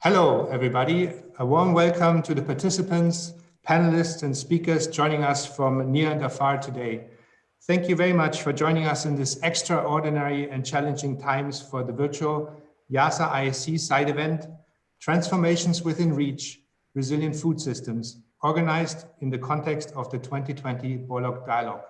Hello, everybody. A warm welcome to the participants, panelists, and speakers joining us from near and afar today. Thank you very much for joining us in this extraordinary and challenging times for the virtual IIASA ISC side event, Transformations Within Reach, Resilient Food Systems, organized in the context of the 2020 Borlaug Dialogue.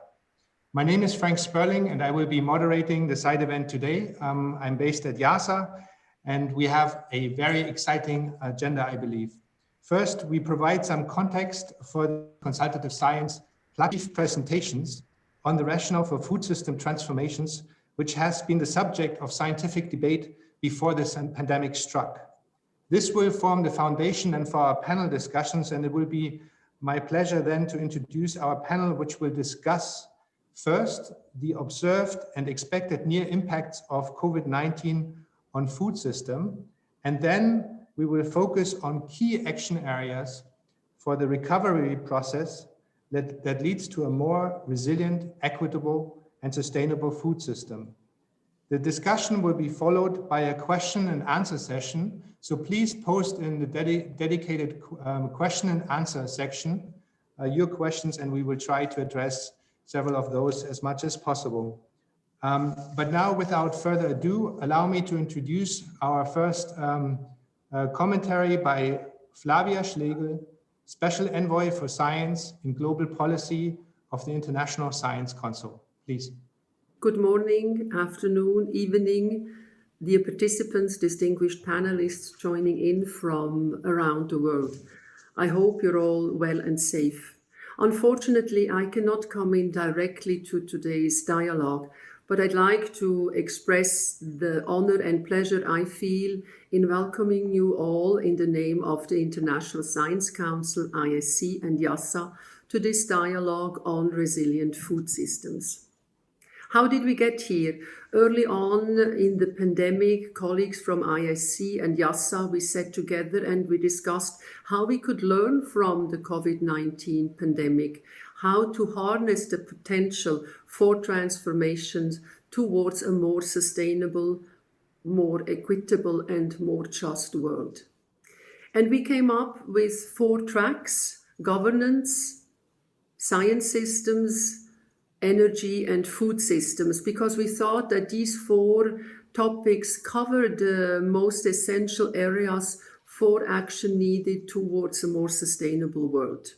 My name is Frank Sperling, and I will be moderating the side event today. I'm based at IIASA, and we have a very exciting agenda, I believe. First, we provide some context for the consultative science plus presentations on the rationale for food system transformations, which has been the subject of scientific debate before this pandemic struck. This will form the foundation and for our panel discussions, and it will be my pleasure then to introduce our panel, which will discuss first, the observed and expected near impacts of COVID-19 on food system, and then we will focus on key action areas for the recovery process that leads to a more resilient, equitable, and sustainable food system. The discussion will be followed by a question and answer session, so please post in the dedicated question and answer section your questions, and we will try to address several of those as much as possible. But now, without further ado, allow me to introduce our first commentary by Flavia Schlegel, Special Envoy for Science in Global Policy of the International Science Council. Please. Good morning, afternoon, evening, dear participants, distinguished panelists joining in from around the world. I hope you're all well and safe. Unfortunately, I cannot come in directly to today's dialogue, but I'd like to express the honor and pleasure I feel in welcoming you all in the name of the International Science Council, IIASA and IIASA, to this dialogue on resilient food systems. How did we get here? Early on in the pandemic, colleagues from IIASA and IIASA, we sat together and we discussed how we could learn from the COVID-19 pandemic, how to harness the potential for transformations towards a more sustainable, more equitable, and more just world. And we came up with 4 tracks: governance, science systems, energy, and food systems, because we thought that these 4 topics cover the most essential areas for action needed towards a more sustainable world.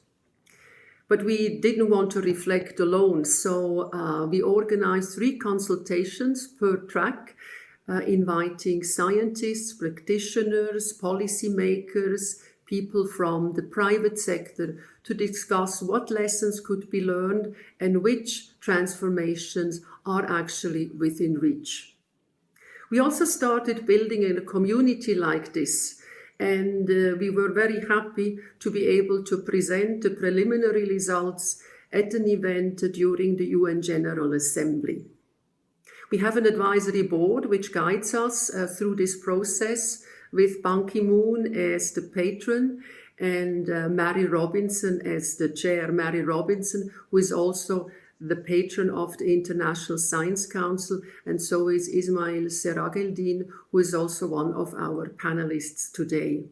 But we didn't want to reflect alone, so we organized 3 consultations per track, inviting scientists, practitioners, policymakers, people from the private sector to discuss what lessons could be learned and which transformations are actually within reach. We also started building in a community like this, and we were very happy to be able to present the preliminary results at an event during the UN General Assembly. We have an advisory board which guides us through this process, with Ban Ki-moon as the patron and Mary Robinson as the chair. Mary Robinson, who is also the patron of the International Science Council, and so is Ismail Serageldin, who is also one of our panelists today.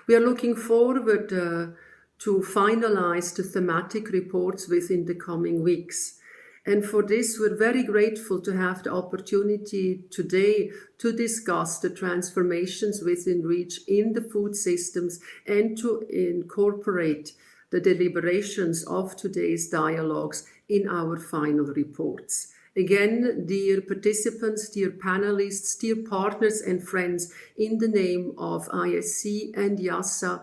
We are looking forward to finalize the thematic reports within the coming weeks. And for this, we're very grateful to have the opportunity today to discuss the transformations within reach in the food systems and to incorporate the deliberations of today's dialogues in our final reports. Again, dear participants, dear panelists, dear partners and friends, in the name of IIASA and IIASA,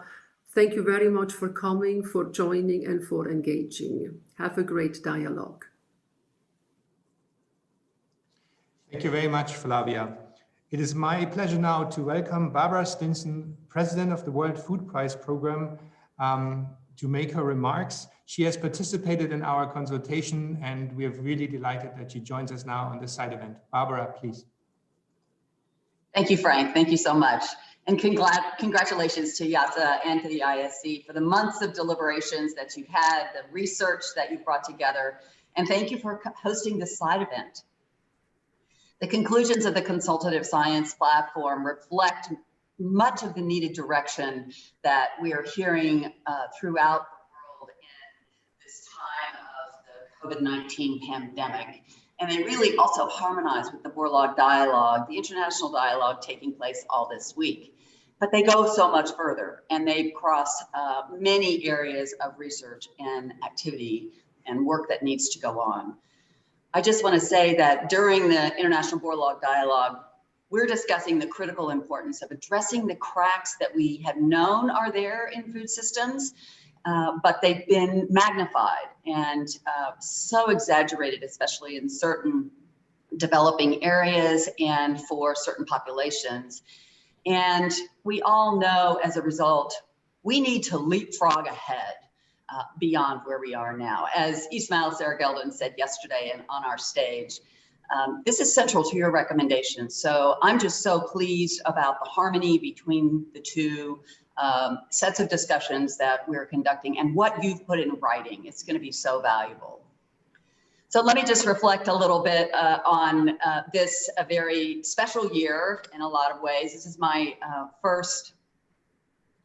thank you very much for coming, for joining, and for engaging. Have a great dialogue. Thank you very much, Flavia. It is my pleasure now to welcome Barbara Stinson, President of the World Food Prize Program, to make her remarks. She has participated in our consultation, and we are really delighted that she joins us now on this side event. Barbara, please. Thank you, Frank. Thank you so much. And congratulations to IIASA and to the IISC for the months of deliberations that you've had, the research that you've brought together, and thank you for hosting this side event. The conclusions of the consultative science platform reflect much of the needed direction that we are hearing throughout the world in this time of the COVID-19 pandemic. And they really also harmonize with the Borlaug Dialogue, the international dialogue taking place all this week. But they go so much further, and they cross many areas of research and activity and work that needs to go on. I just want to say that during the International Borlaug Dialogue, we're discussing the critical importance of addressing the cracks that we have known are there in food systems, but they've been magnified and so exaggerated, especially in certain developing areas and for certain populations. And we all know as a result, we need to leapfrog ahead beyond where we are now. As Ismail Sarageldin said yesterday on our stage, this is central to your recommendations. So I'm just so pleased about the harmony between the two sets of discussions that we're conducting and what you've put in writing. It's going to be so valuable. So let me just reflect a little bit on this a very special year in a lot of ways. This is my first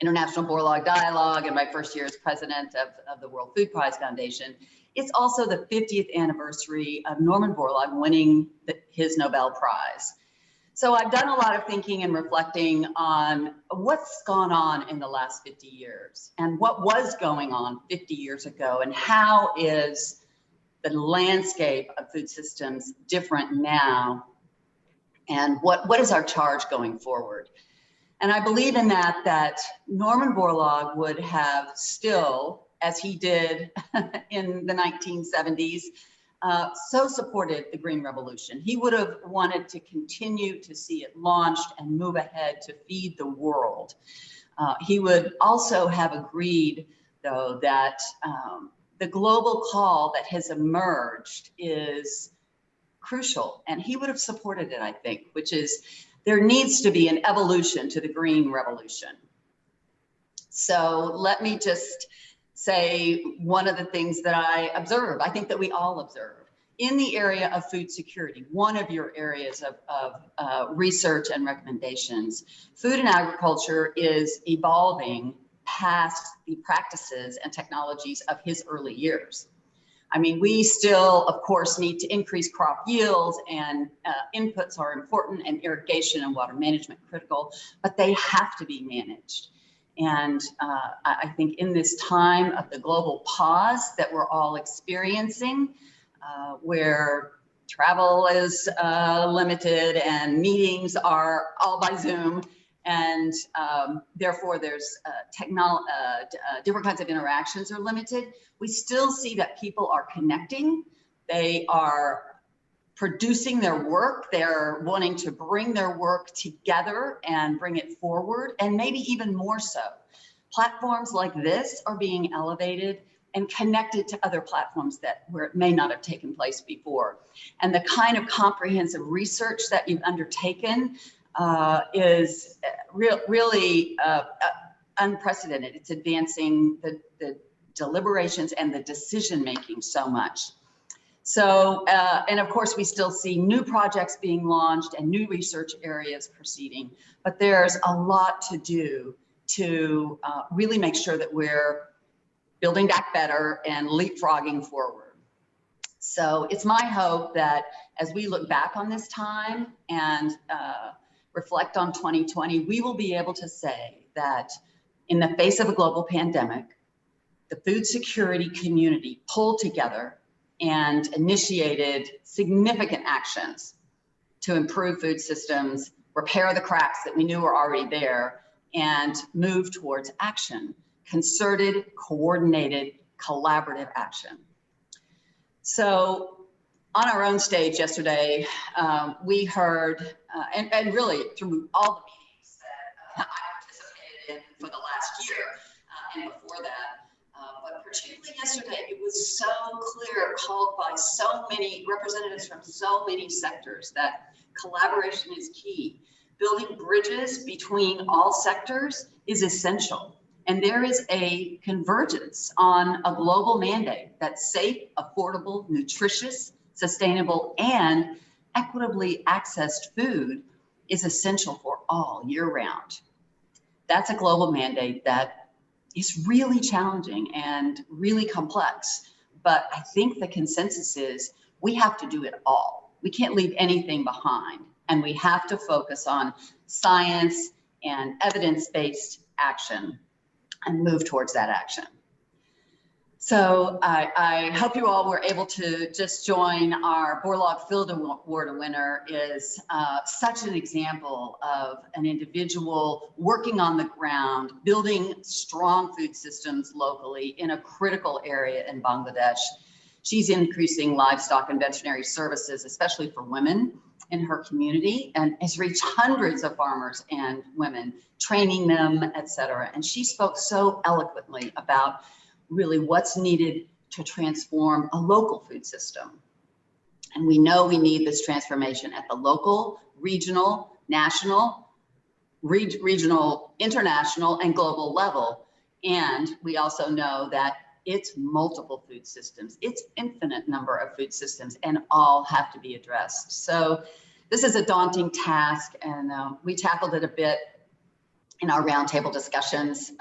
International Borlaug Dialogue and my first year as president of the World Food Prize Foundation. It's also the 50th anniversary of Norman Borlaug winning his Nobel Prize. So I've done a lot of thinking and reflecting on what's gone on in the last 50 years and what was going on 50 years ago, and how is the landscape of food systems different now, and what is our charge going forward. And I believe in that Norman Borlaug would have still, as he did in the 1970s, so supported the Green Revolution. He would have wanted to continue to see it launched and move ahead to feed the world. He would also have agreed, though, that the global call that has emerged is crucial, and he would have supported it, I think, which is there needs to be an evolution to the Green Revolution. So let me just say one of the things that I observe, I think that we all observe, in the area of food security, one of your areas of research and recommendations, food and agriculture is evolving past the practices and technologies of his early years. I mean, we still, of course, need to increase crop yields, and inputs are important, and irrigation and water management critical, but they have to be managed. And I think in this time of the global pause that we're all experiencing, where travel is limited and meetings are all by Zoom, and therefore there's different kinds of interactions are limited, we still see that people are connecting. They are producing their work. They're wanting to bring their work together and bring it forward, and maybe even more so. Platforms like this are being elevated and connected to other platforms where it may not have taken place before. And the kind of comprehensive research that you've undertaken is really unprecedented. It's advancing the deliberations and the decision making so much. So, and of course, we still see new projects being launched and new research areas proceeding, but there's a lot to do to really make sure that we're building back better and leapfrogging forward. So it's my hope that as we look back on this time and reflect on 2020, we will be able to say that in the face of a global pandemic, the food security community pulled together and initiated significant actions to improve food systems, repair the cracks that we knew were already there, and move towards action, concerted, coordinated, collaborative action. So on our own stage yesterday, we heard, and really through all the meetings that I participated in for the last year and before that, but particularly yesterday, it was so clear, called by so many representatives from so many sectors, that collaboration is key. Building bridges between all sectors is essential. And there is a convergence on a global mandate that safe, affordable, nutritious, sustainable, and equitably accessed food is essential for all year round. That's a global mandate that is really challenging and really complex. But I think the consensus is we have to do it all. We can't leave anything behind. And we have to focus on science and evidence-based action and move towards that action. So I hope you all were able to just join. Our Borlaug Field Award winner is such an example of an individual working on the ground, building strong food systems locally in a critical area in Bangladesh. She's increasing livestock and veterinary services, especially for women in her community, and has reached hundreds of farmers and women, training them, et cetera. And she spoke so eloquently about really what's needed to transform a local food system. And we know we need this transformation at the local, regional, national, regional, international, and global level. And we also know that it's multiple food systems. It's infinite number of food systems, and all have to be addressed. So this is a daunting task, and we tackled it a bit in our roundtable discussions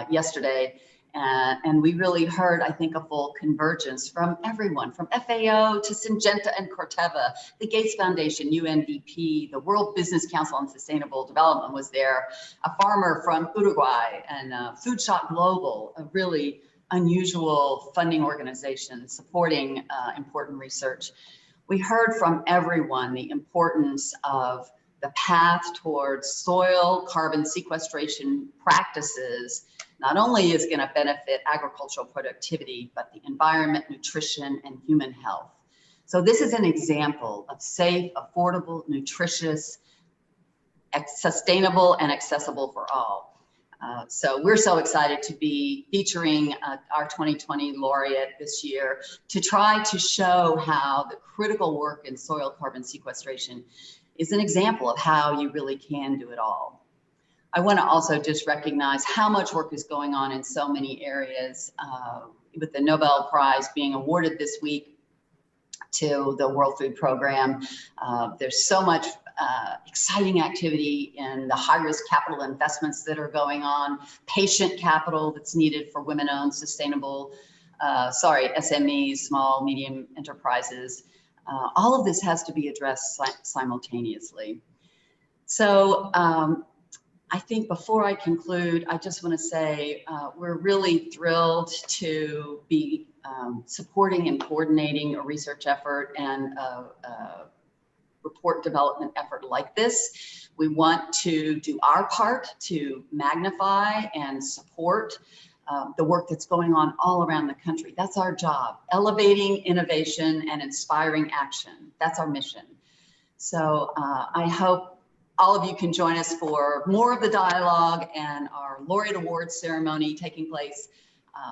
yesterday. And we really heard, I think, a full convergence from everyone, from FAO to Syngenta and Corteva, the Gates Foundation, UNDP, the World Business Council on Sustainable Development was there, a farmer from Uruguay, and Food Shop Global, a really unusual funding organization supporting important research. We heard from everyone the importance of the path towards soil carbon sequestration practices not only is going to benefit agricultural productivity, but the environment, nutrition, and human health. So this is an example of safe, affordable, nutritious, sustainable, and accessible for all. So we're so excited to be featuring our 2020 laureate this year to try to show how the critical work in soil carbon sequestration is an example of how you really can do it all. I want to also just recognize how much work is going on in so many areas, with the Nobel Prize being awarded this week to the World Food Program. There's so much exciting activity in the high-risk capital investments that are going on, patient capital that's needed for women-owned sustainable, SMEs, small, medium enterprises. All of this has to be addressed simultaneously. So I think before I conclude, I just want to say we're really thrilled to be supporting and coordinating a research effort and a report development effort like this. We want to do our part to magnify and support the work that's going on all around the country. That's our job, elevating innovation and inspiring action. That's our mission. So I hope all of you can join us for more of the dialogue and our laureate awards ceremony taking place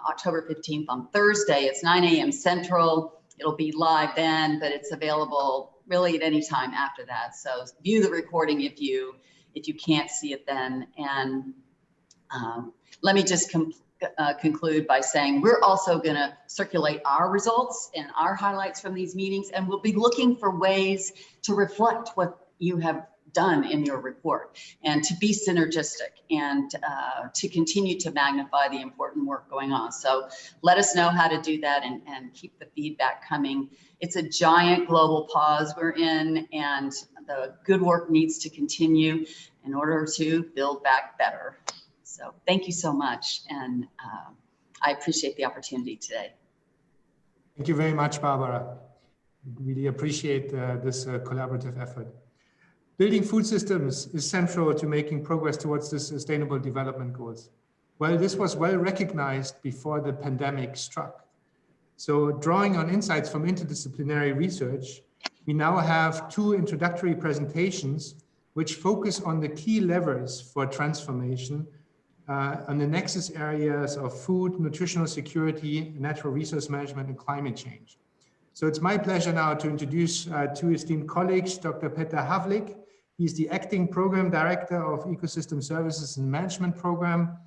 October 15th on Thursday. It's 9 a.m. Central. It'll be live then, but it's available really at any time after that. So view the recording if you can't see it then. And let me just conclude by saying we're also going to circulate our results and our highlights from these meetings, and we'll be looking for ways to reflect what you have done in your report and to be synergistic and to continue to magnify the important work going on. So let us know how to do that and keep the feedback coming. It's a giant global pause we're in, and the good work needs to continue in order to build back better. So thank you so much, and I appreciate the opportunity today. Thank you very much, Barbara. Really appreciate this collaborative effort. Building food systems is central to making progress towards the Sustainable Development Goals. Well, this was well recognized before the pandemic struck. So drawing on insights from interdisciplinary research, we now have 2 introductory presentations which focus on the key levers for transformation on the nexus areas of food, nutritional security, natural resource management, and climate change. So it's my pleasure now to introduce 2 esteemed colleagues, Dr. Peter Havlik. He's the Acting Program Director of Ecosystem Services and Management Program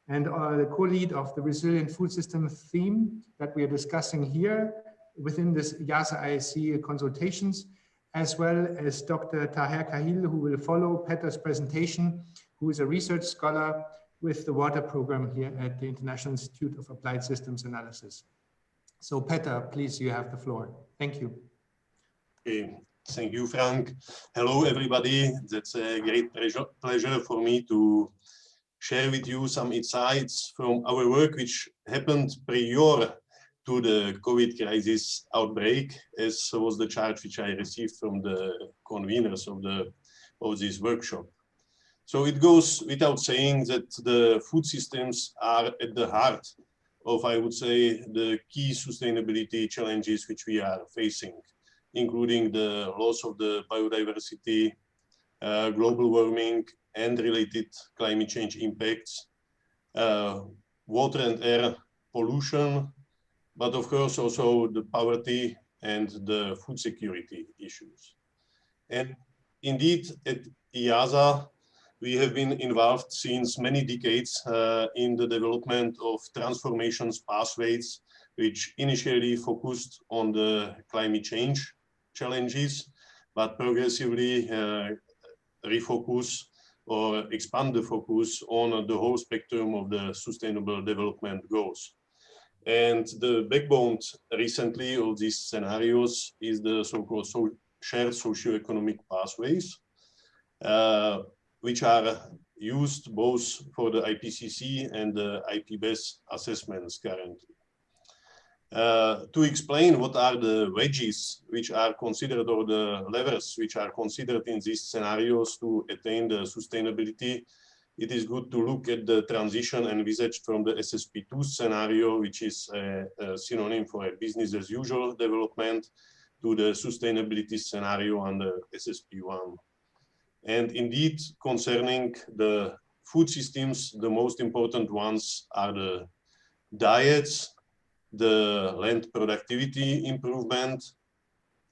and the co-lead of the Resilient Food System theme that we are discussing here within this IIASA consultations, as well as Dr. Taher Kahil, who will follow Peter's presentation, who is a research scholar with the water program here at the International Institute of Applied Systems Analysis. So Peter, please, you have the floor. Thank you. Okay. Thank you, Frank. Hello, everybody. That's a great pleasure for me to share with you some insights from our work, which happened prior to the COVID crisis outbreak, as was the charge which I received from the conveners of this workshop. So it goes without saying that the food systems are at the heart of, I would say, the key sustainability challenges which we are facing, including the loss of the biodiversity, global warming and related climate change impacts, water and air pollution, but of course also the poverty and the food security issues. And indeed, at IIASA, we have been involved since many decades in the development of transformations pathways, which initially focused on the climate change challenges, but progressively refocus or expand the focus on the whole spectrum of the sustainable development goals. And the backbone recently of these scenarios is the so-called shared socioeconomic pathways, which are used both for the IPCC and the IPBES assessments currently. To explain what are the wedges which are considered, or the levers which are considered in these scenarios to attain the sustainability, it is good to look at the transition envisaged from the SSP2 scenario, which is a synonym for a business as usual development, to the sustainability scenario under SSP1. And indeed, concerning the food systems, the most important ones are the diets, the land productivity improvement,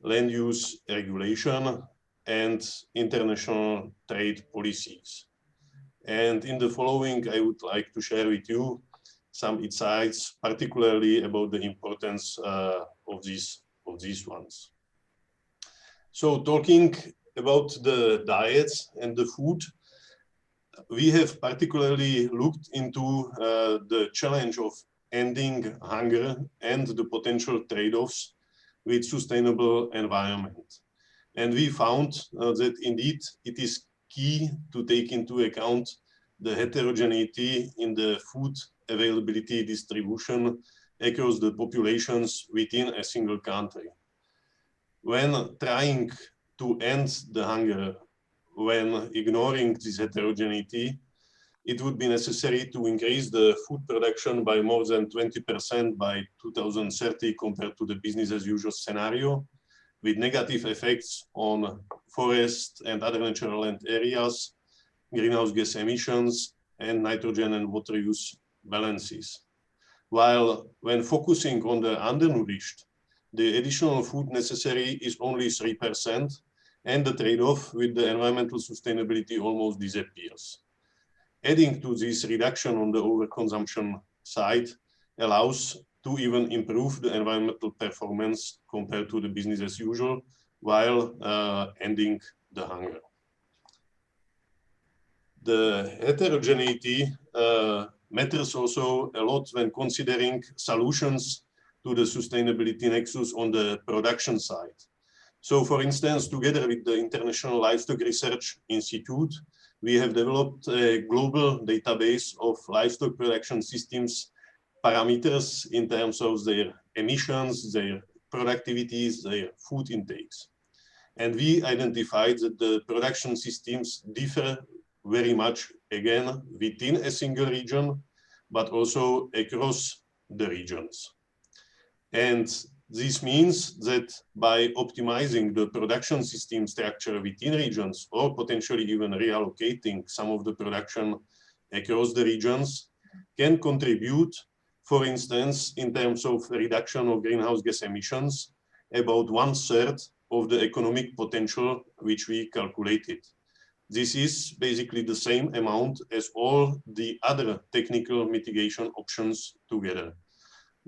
land use regulation, and international trade policies. And in the following, I would like to share with you some insights, particularly about the importance of these ones. So talking about the diets and the food, we have particularly looked into the challenge of ending hunger and the potential trade-offs with sustainable environment. And we found that indeed it is key to take into account the heterogeneity in the food availability distribution across the populations within a single country. When trying to end the hunger, when ignoring this heterogeneity, it would be necessary to increase the food production by more than 20% by 2030 compared to the business as usual scenario, with negative effects on forests and other natural land areas, greenhouse gas emissions, and nitrogen and water use balances. While when focusing on the undernourished, the additional food necessary is only 3%, and the trade-off with the environmental sustainability almost disappears. Adding to this reduction on the overconsumption side allows to even improve the environmental performance compared to the business as usual, while ending the hunger. The heterogeneity matters also a lot when considering solutions to the sustainability nexus on the production side. So for instance, together with the International Livestock Research Institute, we have developed a global database of livestock production systems parameters in terms of their emissions, their productivities, their food intakes. And we identified that the production systems differ very much, again, within a single region, but also across the regions. And this means that by optimizing the production system structure within regions, or potentially even reallocating some of the production across the regions, can contribute, for instance, in terms of reduction of greenhouse gas emissions, about 1/3 of the economic potential which we calculated. This is basically the same amount as all the other technical mitigation options together.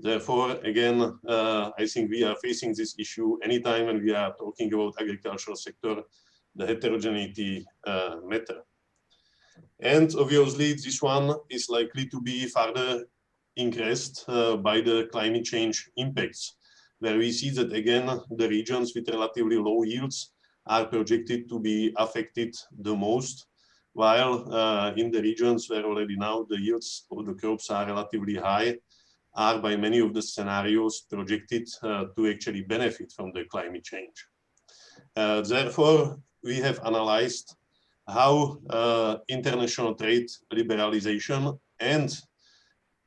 Therefore, again, I think we are facing this issue anytime when we are talking about agricultural sector, the heterogeneity matter. And obviously, this one is likely to be further increased by the climate change impacts, where we see that again, the regions with relatively low yields are projected to be affected the most, while in the regions where already now the yields of the crops are relatively high, are by many of the scenarios projected to actually benefit from the climate change. Therefore, we have analyzed how international trade liberalization and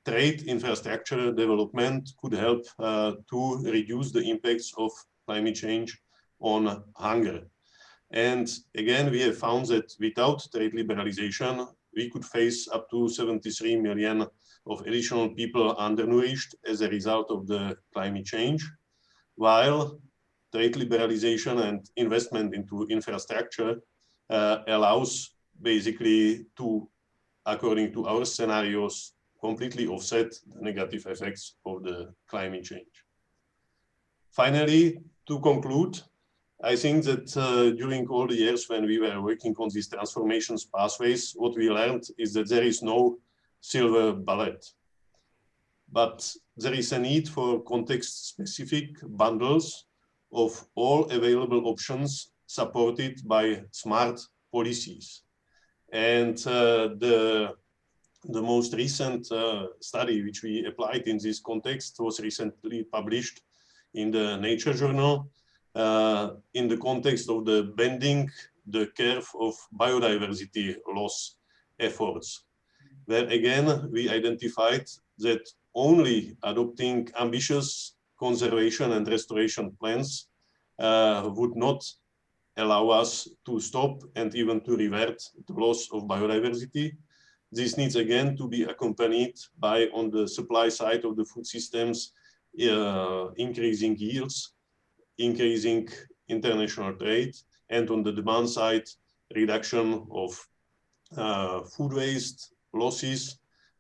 trade infrastructure development could help to reduce the impacts of climate change on hunger. And again, we have found that without trade liberalization, we could face up to 73 million of additional people undernourished as a result of the climate change, while trade liberalization and investment into infrastructure allows basically to, according to our scenarios, completely offset the negative effects of the climate change. Finally, to conclude, I think that during all the years when we were working on these transformations pathways, what we learned is that there is no silver bullet, but there is a need for context-specific bundles of all available options supported by smart policies. And the most recent study which we applied in this context was recently published in the Nature journal in the context of the bending the curve of biodiversity loss efforts, where again we identified that only adopting ambitious conservation and restoration plans would not allow us to stop and even to revert the loss of biodiversity. This needs again to be accompanied by, on the supply side of the food systems, increasing yields, increasing international trade, and on the demand side, reduction of food waste, losses,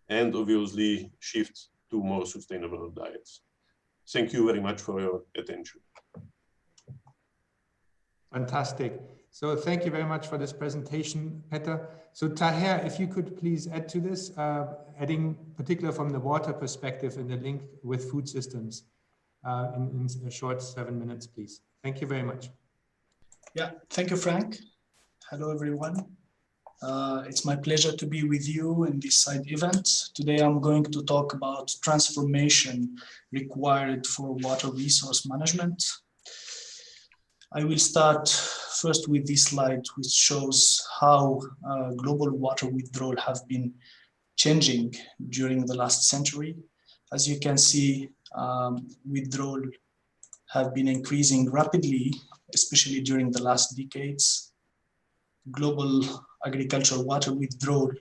and obviously shift to more sustainable diets. Thank you very much for your attention. Fantastic. So thank you very much for this presentation, Peter. So Taher, if you could please add to this, adding particularly from the water perspective in the link with food systems in a short 7 minutes, please. Thank you very much. Yeah, thank you, Frank. Hello, everyone. It's my pleasure to be with you in this side event. Today, I'm going to talk about transformation required for water resource management. I will start first with this slide, which shows how global water withdrawal have been changing during the last century. As you can see, withdrawal have been increasing rapidly, especially during the last decades. Global agricultural water withdrawal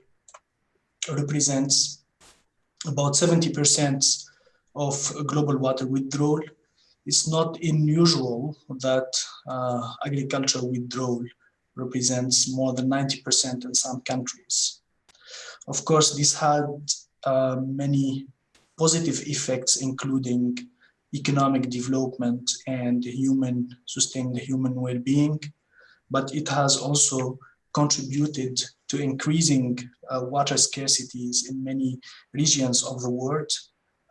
represents about 70% of global water withdrawal. It's not unusual that agricultural withdrawal represents more than 90% in some countries. Of course, this had many positive effects, including economic development and sustained human well-being, but it has also contributed to increasing water scarcities in many regions of the world.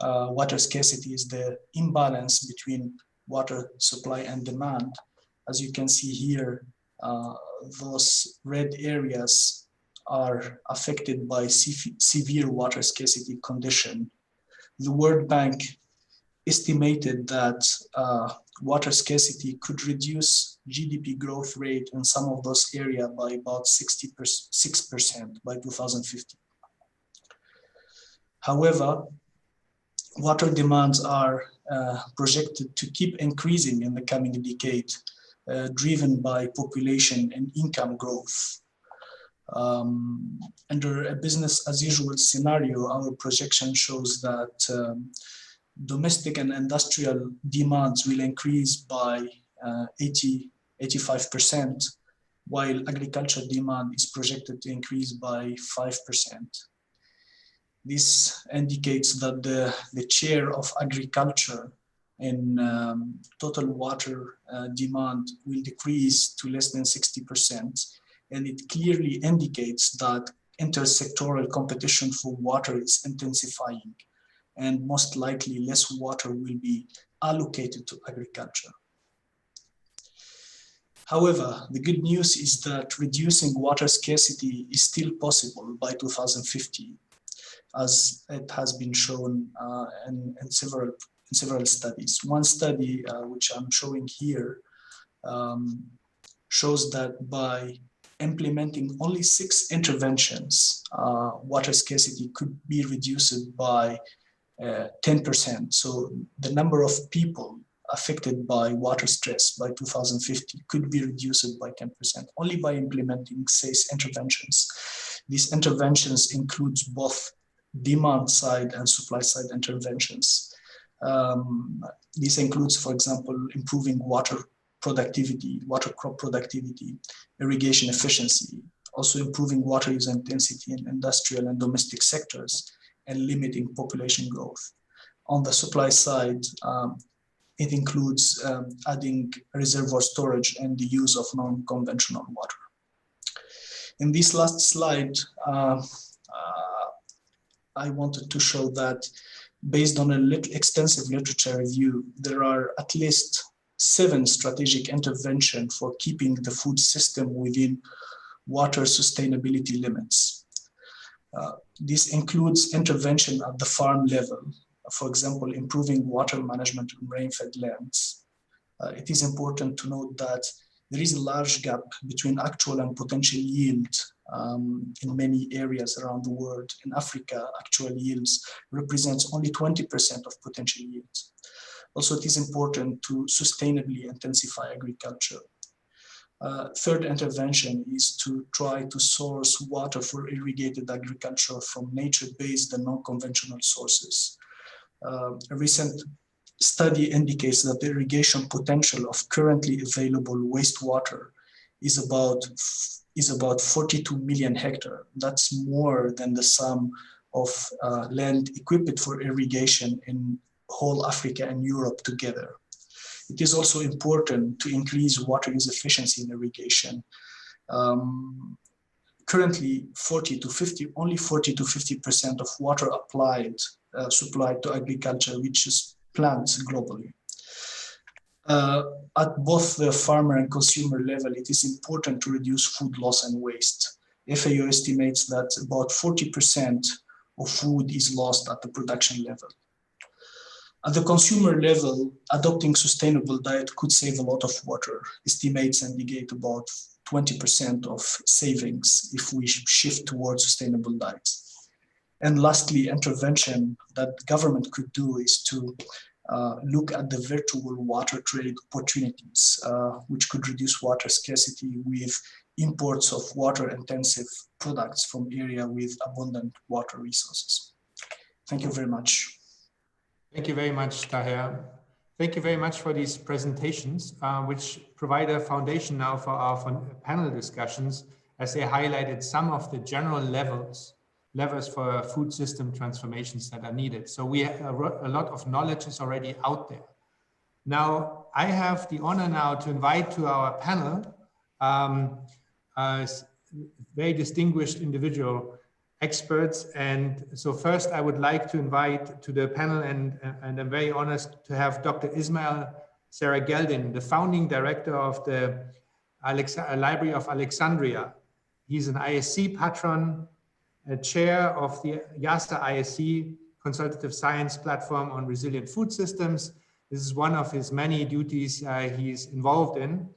Water scarcity is the imbalance between water supply and demand. As you can see here, those red areas are affected by severe water scarcity condition. The World Bank estimated that water scarcity could reduce GDP growth rate in some of those areas by about 6% by 2050. However, water demands are projected to keep increasing in the coming decade, driven by population and income growth. Under a business as usual scenario, our projection shows that domestic and industrial demands will increase by 85%, while agricultural demand is projected to increase by 5%. This indicates that the share of agriculture in total water demand will decrease to less than 60%. And it clearly indicates that intersectoral competition for water is intensifying, and most likely less water will be allocated to agriculture. However, the good news is that reducing water scarcity is still possible by 2050, as it has been shown in several studies. One study, which I'm showing here, shows that by implementing only 6 interventions, water scarcity could be reduced by 10%. So the number of people affected by water stress by 2050 could be reduced by 10%, only by implementing 6 interventions. These interventions includes both demand side and supply side interventions. This includes, for example, improving water productivity, water crop productivity, irrigation efficiency, also improving water use intensity in industrial and domestic sectors, and limiting population growth. On the supply side, it includes adding reservoir storage and the use of non-conventional water. In this last slide, I wanted to show that based on an extensive literature review, there are at least 7 strategic interventions for keeping the food system within water sustainability limits. This includes intervention at the farm level, for example, improving water management in rain-fed lands. It is important to note that there is a large gap between actual and potential yield in many areas around the world. In Africa, actual yields represents only 20% of potential yields. Also, it is important to sustainably intensify agriculture. Third intervention is to try to source water for irrigated agriculture from nature-based and non-conventional sources. A recent study indicates that the irrigation potential of currently available wastewater is about 42 million hectares. That's more than the sum of land equipped for irrigation in whole Africa and Europe together. It is also important to increase water use efficiency in irrigation. Currently, only 40 to 50% of water supplied to agriculture reaches plants globally. At both the farmer and consumer level, it is important to reduce food loss and waste. FAO estimates that about 40% of food is lost at the production level. At the consumer level, adopting sustainable diet could save a lot of water. Estimates indicate about 20% of savings if we shift towards sustainable diets. And lastly, intervention that government could do is to look at the virtual water trade opportunities, which could reduce water scarcity with imports of water-intensive products from areas with abundant water resources. Thank you very much. Thank you very much, Taher. Thank you very much for these presentations, which provide a foundation now for our panel discussions, as they highlighted some of the general levers for food system transformations that are needed. So we have a lot of knowledge is already out there. Now, I have the honor now to invite to our panel a very distinguished individual experts. And so first I would like to invite to the panel, and I'm very honored to have Dr. Ismail Serageldin, the founding director of the Library of Alexandria. He's an ISC patron, a chair of the IIASA ISC Consultative Science Platform on Resilient Food Systems. This is one of his many duties he's involved in.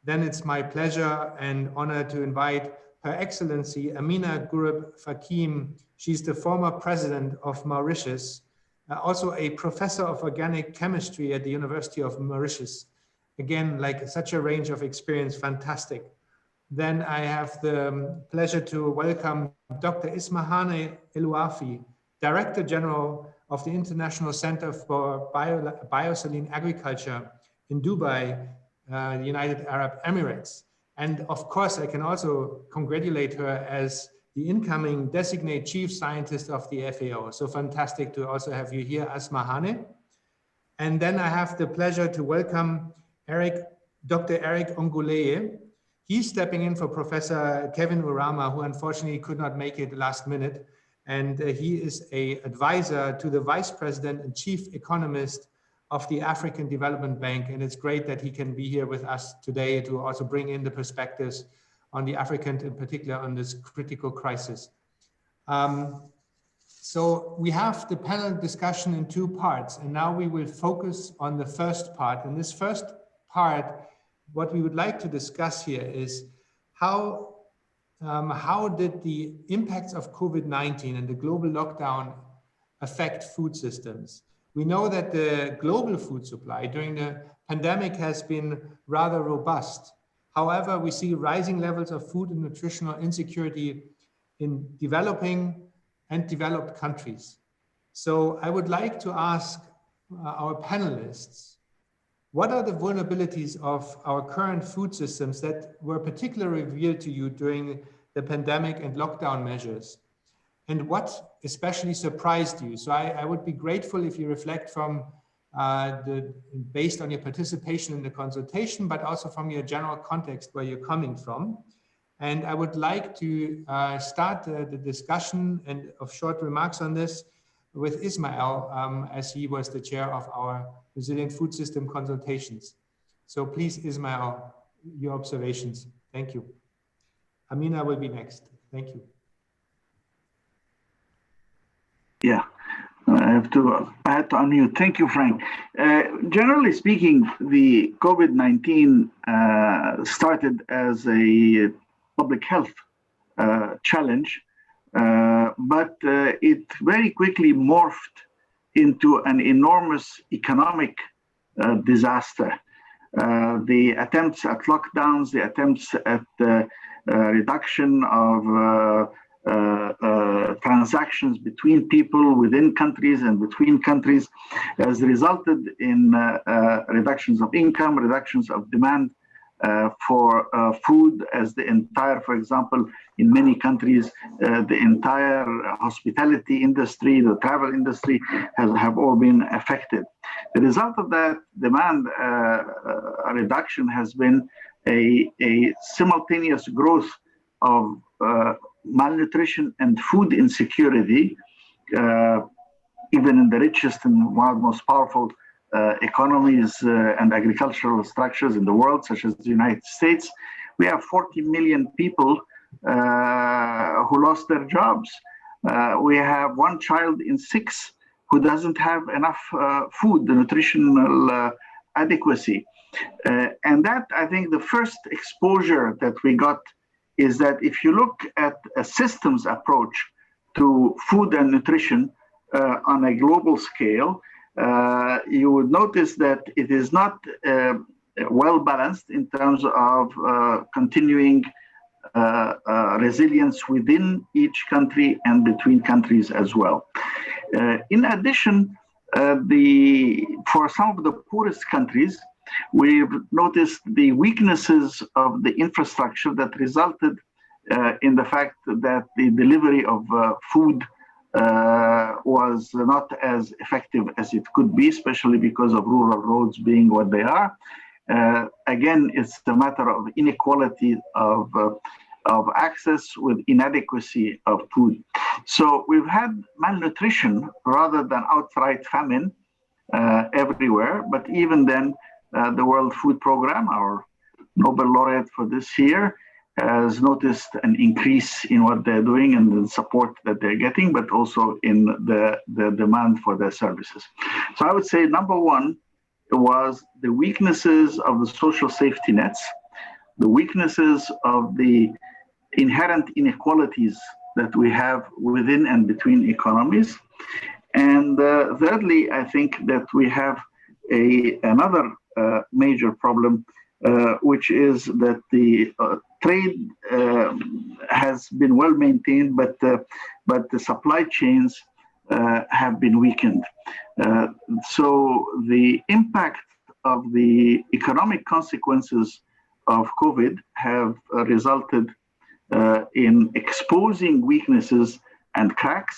Then it's my pleasure and honor to invite Her Excellency Amina Gurib Fakim. She's the former president of Mauritius, also a professor of organic chemistry at the University of Mauritius. Again, like such a range of experience, fantastic. Then I have the pleasure to welcome Dr. Ismahane Elouafi, Director General of the International Center for Biosaline Agriculture in Dubai, the United Arab Emirates. And of course, I can also congratulate her as the incoming designate chief scientist of the FAO. So fantastic to also have you here, Ismahane. And then I have the pleasure to welcome Dr. Eric Onguleye. He's stepping in for Professor Kevin Urama, who unfortunately could not make it last minute. And he is an advisor to the Vice President and Chief Economist of the African Development Bank. And it's great that he can be here with us today to also bring in the perspectives on the African, in particular on this critical crisis. So we have the panel discussion in two parts, and now we will focus on the first part. In this first part, what we would like to discuss here is how did the impacts of COVID-19 and the global lockdown affect food systems? We know that the global food supply during the pandemic has been rather robust. However, we see rising levels of food and nutritional insecurity in developing and developed countries. So I would like to ask our panelists, what are the vulnerabilities of our current food systems that were particularly revealed to you during the pandemic and lockdown measures? And what especially surprised you? So I would be grateful if you reflect from based on your participation in the consultation, but also from your general context where you're coming from. And I would like to start the discussion and of short remarks on this with Ismail, as he was the chair of our Resilient Food System consultations. So please, Ismail, your observations. Thank you. Amina will be next. Thank you. Yeah, I had to unmute. Thank you, Frank. Generally speaking, the COVID-19 started as a public health challenge, but it very quickly morphed into an enormous economic disaster. The attempts at lockdowns, the attempts at reduction of transactions between people within countries and between countries has resulted in reductions of income, reductions of demand for food, as the entire, for example, in many countries, the entire hospitality industry, the travel industry have all been affected. The result of that demand reduction has been a simultaneous growth of malnutrition and food insecurity, even in the richest and one of the most powerful economies and agricultural structures in the world, such as the United States. We have 40 million people who lost their jobs. We have 1 child in 6 who doesn't have enough food, the nutritional adequacy. And that, I think, the first exposure that we got is that if you look at a systems approach to food and nutrition on a global scale, you would notice that it is not well balanced in terms of continuing resilience within each country and between countries as well. In addition, for some of the poorest countries, we've noticed the weaknesses of the infrastructure that resulted in the fact that the delivery of food was not as effective as it could be, especially because of rural roads being what they are. Again, it's a matter of inequality of access with inadequacy of food. So we've had malnutrition rather than outright famine everywhere, but even then, the World Food Programme, our Nobel laureate for this year, has noticed an increase in what they're doing and the support that they're getting, but also in the demand for their services. So I would say number one was the weaknesses of the social safety nets, the weaknesses of the inherent inequalities that we have within and between economies. And thirdly, I think that we have another major problem, which is that the trade has been well maintained, but the supply chains have been weakened. So the impact of the economic consequences of COVID have resulted in exposing weaknesses and cracks,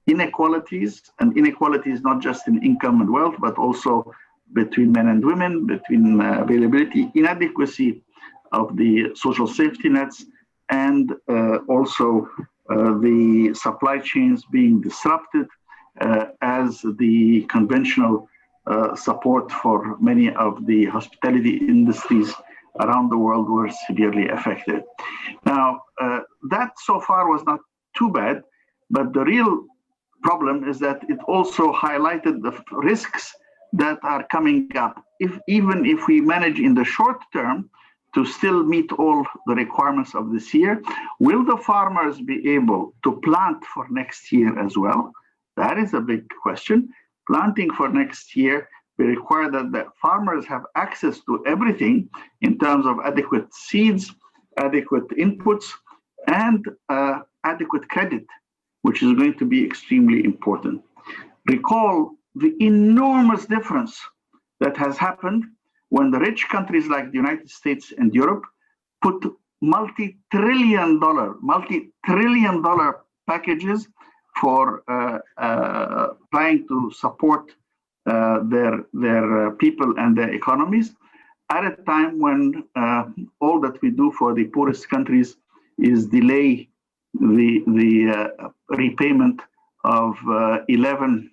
inequalities, and inequalities not just in income and wealth, but also between men and women, between availability, inadequacy of the social safety nets, and also the supply chains being disrupted as the conventional support for many of the hospitality industries around the world were severely affected. Now, that so far was not too bad, but the real problem is that it also highlighted the risks that are coming up. Even if we manage in the short term to still meet all the requirements of this year, will the farmers be able to plant for next year as well? That is a big question. Planting for next year will require that the farmers have access to everything in terms of adequate seeds, adequate inputs, and adequate credit, which is going to be extremely important. Recall the enormous difference that has happened when the rich countries like the United States and Europe put multi-trillion dollar packages for trying to support their people and their economies at a time when all that we do for the poorest countries is delay the repayment of $11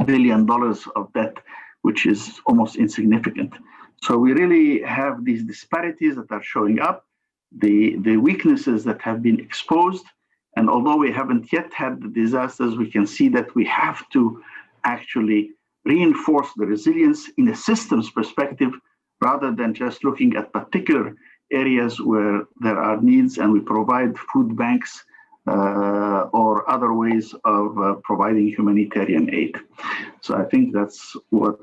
billion of debt, which is almost insignificant. So we really have these disparities that are showing up, the weaknesses that have been exposed. And although we haven't yet had the disasters, we can see that we have to actually reinforce the resilience in a systems perspective rather than just looking at particular areas where there are needs and we provide food banks or other ways of providing humanitarian aid. So I think that's what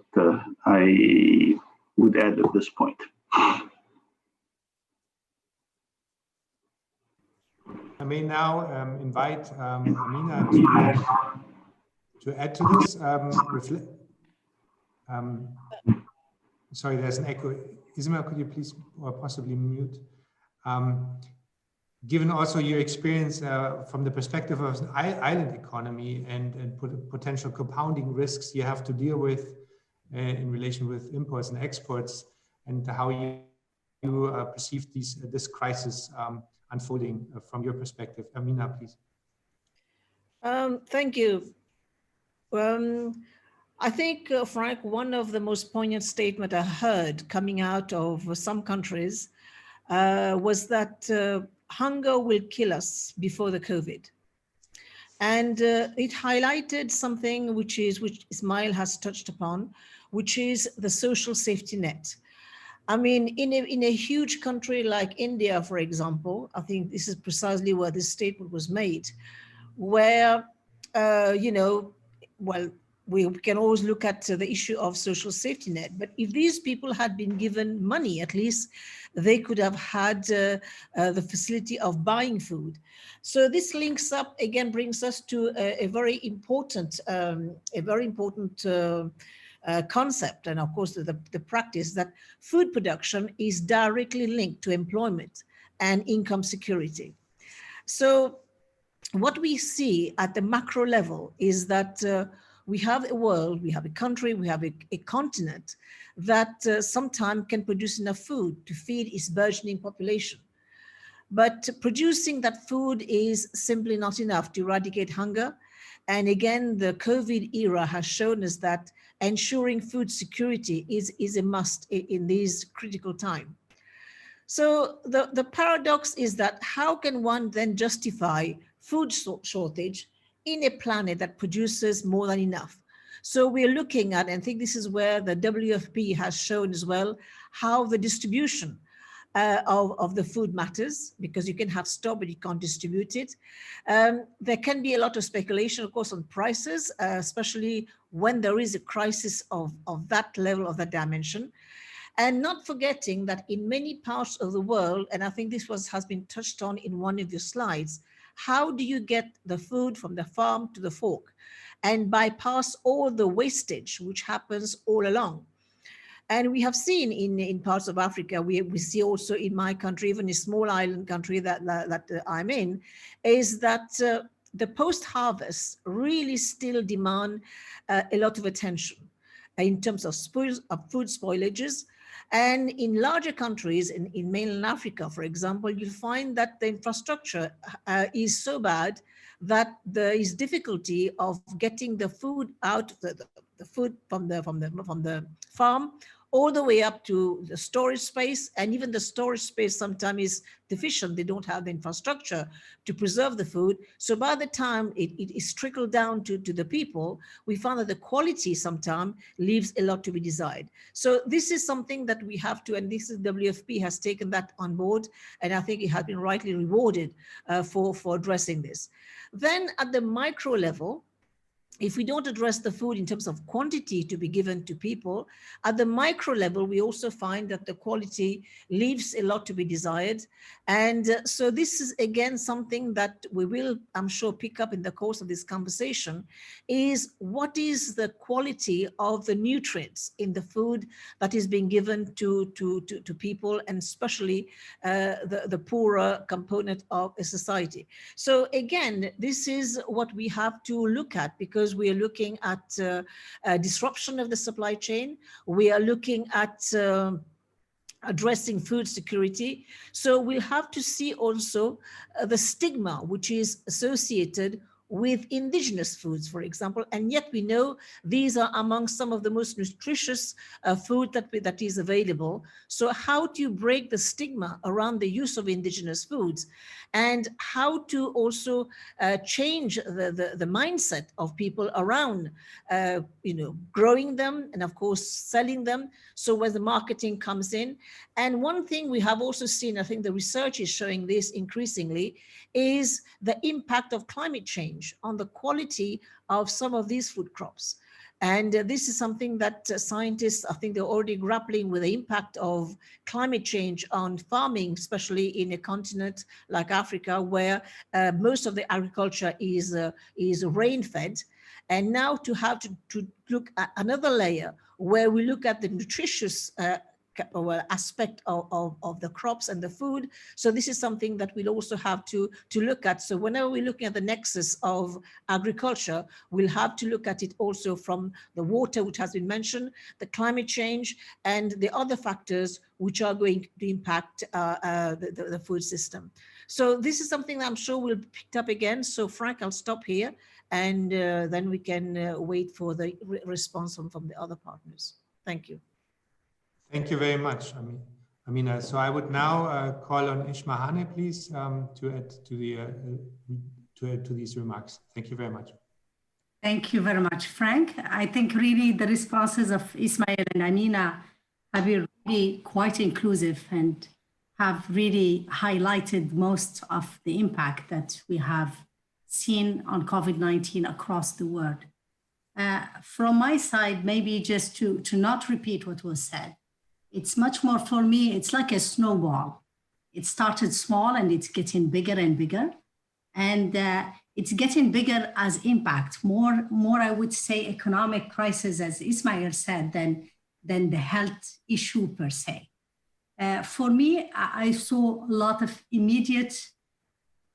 I would add at this point. I may now invite Amina to add to this. Sorry, there's an echo. Ismail, could you please or possibly mute? Given also your experience from the perspective of an island economy and potential compounding risks you have to deal with in relation with imports and exports, and how you perceive this crisis unfolding from your perspective. Amina, please. Thank you. I think, Frank, one of the most poignant statements I heard coming out of some countries was that hunger will kill us before the COVID. And it highlighted something which Ismail has touched upon, which is the social safety net. I mean, in a huge country like India, for example, I think this is precisely where this statement was made, where, we can always look at the issue of social safety net, but if these people had been given money, at least they could have had the facility of buying food. So this links up, again, brings us to a very important concept, and of course the practice that food production is directly linked to employment and income security. So what we see at the macro level is that we have a world, we have a country, we have a continent that sometimes can produce enough food to feed its burgeoning population. But producing that food is simply not enough to eradicate hunger. And again, the COVID era has shown us that ensuring food security is a must in these critical times. So the paradox is that how can one then justify food shortage in a planet that produces more than enough? So we're looking at, and I think this is where the WFP has shown as well, how the distribution of the food matters, because you can have stock, but you can't distribute it. There can be a lot of speculation, of course, on prices, especially when there is a crisis of that level, of that dimension. And not forgetting that in many parts of the world, and I think this has been touched on in one of your slides, how do you get the food from the farm to the fork and bypass all the wastage which happens all along? And we have seen in parts of Africa, we see also in my country, even a small island country that I'm in, is that the post-harvest really still demand a lot of attention in terms of food spoilages. And in larger countries, in mainland Africa, for example, you find that the infrastructure is so bad that there is difficulty of getting the food out, the food from the farm all the way up to the storage space. And even the storage space sometimes is deficient. They don't have the infrastructure to preserve the food. So by the time it is trickled down to the people, we found that the quality sometimes leaves a lot to be desired. So this is something that we have to, and this is WFP has taken that on board, and I think it has been rightly rewarded for addressing this. Then at the micro level, if we don't address the food in terms of quantity to be given to people, at the micro level, we also find that the quality leaves a lot to be desired. And so this is, again, something that we will, I'm sure, pick up in the course of this conversation, is what is the quality of the nutrients in the food that is being given to people, and especially the poorer component of a society. So again, this is what we have to look at, because we are looking at disruption of the supply chain. We are looking at addressing food security. So we'll have to see also the stigma which is associated with indigenous foods, for example, and yet we know these are among some of the most nutritious food that is available. So how do you break the stigma around the use of indigenous foods, and how to also change the mindset of people around, growing them and of course selling them. So when the marketing comes in, and one thing we have also seen, I think the research is showing this increasingly, is the impact of climate change on the quality of some of these food crops. And this is something that scientists, I think they're already grappling with the impact of climate change on farming, especially in a continent like Africa, where most of the agriculture is rain-fed. And now to have to look at another layer where we look at the nutritious aspect of the crops and the food. So this is something that we'll also have to look at. So whenever we're looking at the nexus of agriculture, we'll have to look at it also from the water, which has been mentioned, the climate change, and the other factors which are going to impact the food system. So this is something that I'm sure we'll pick up again. So Frank, I'll stop here, and then we can wait for the response from the other partners. Thank you. Thank you very much, Amina. So I would now call on Ismahane, please, to add to these remarks. Thank you very much. Thank you very much, Frank. I think really the responses of Ismail and Amina have been really quite inclusive and have really highlighted most of the impact that we have seen on COVID-19 across the world. From my side, maybe just to not repeat what was said, it's much more for me, it's like a snowball. It started small and it's getting bigger and bigger. And it's getting bigger as impact, more I would say economic crisis, as Ismail said, than the health issue per se. For me, I saw a lot of immediate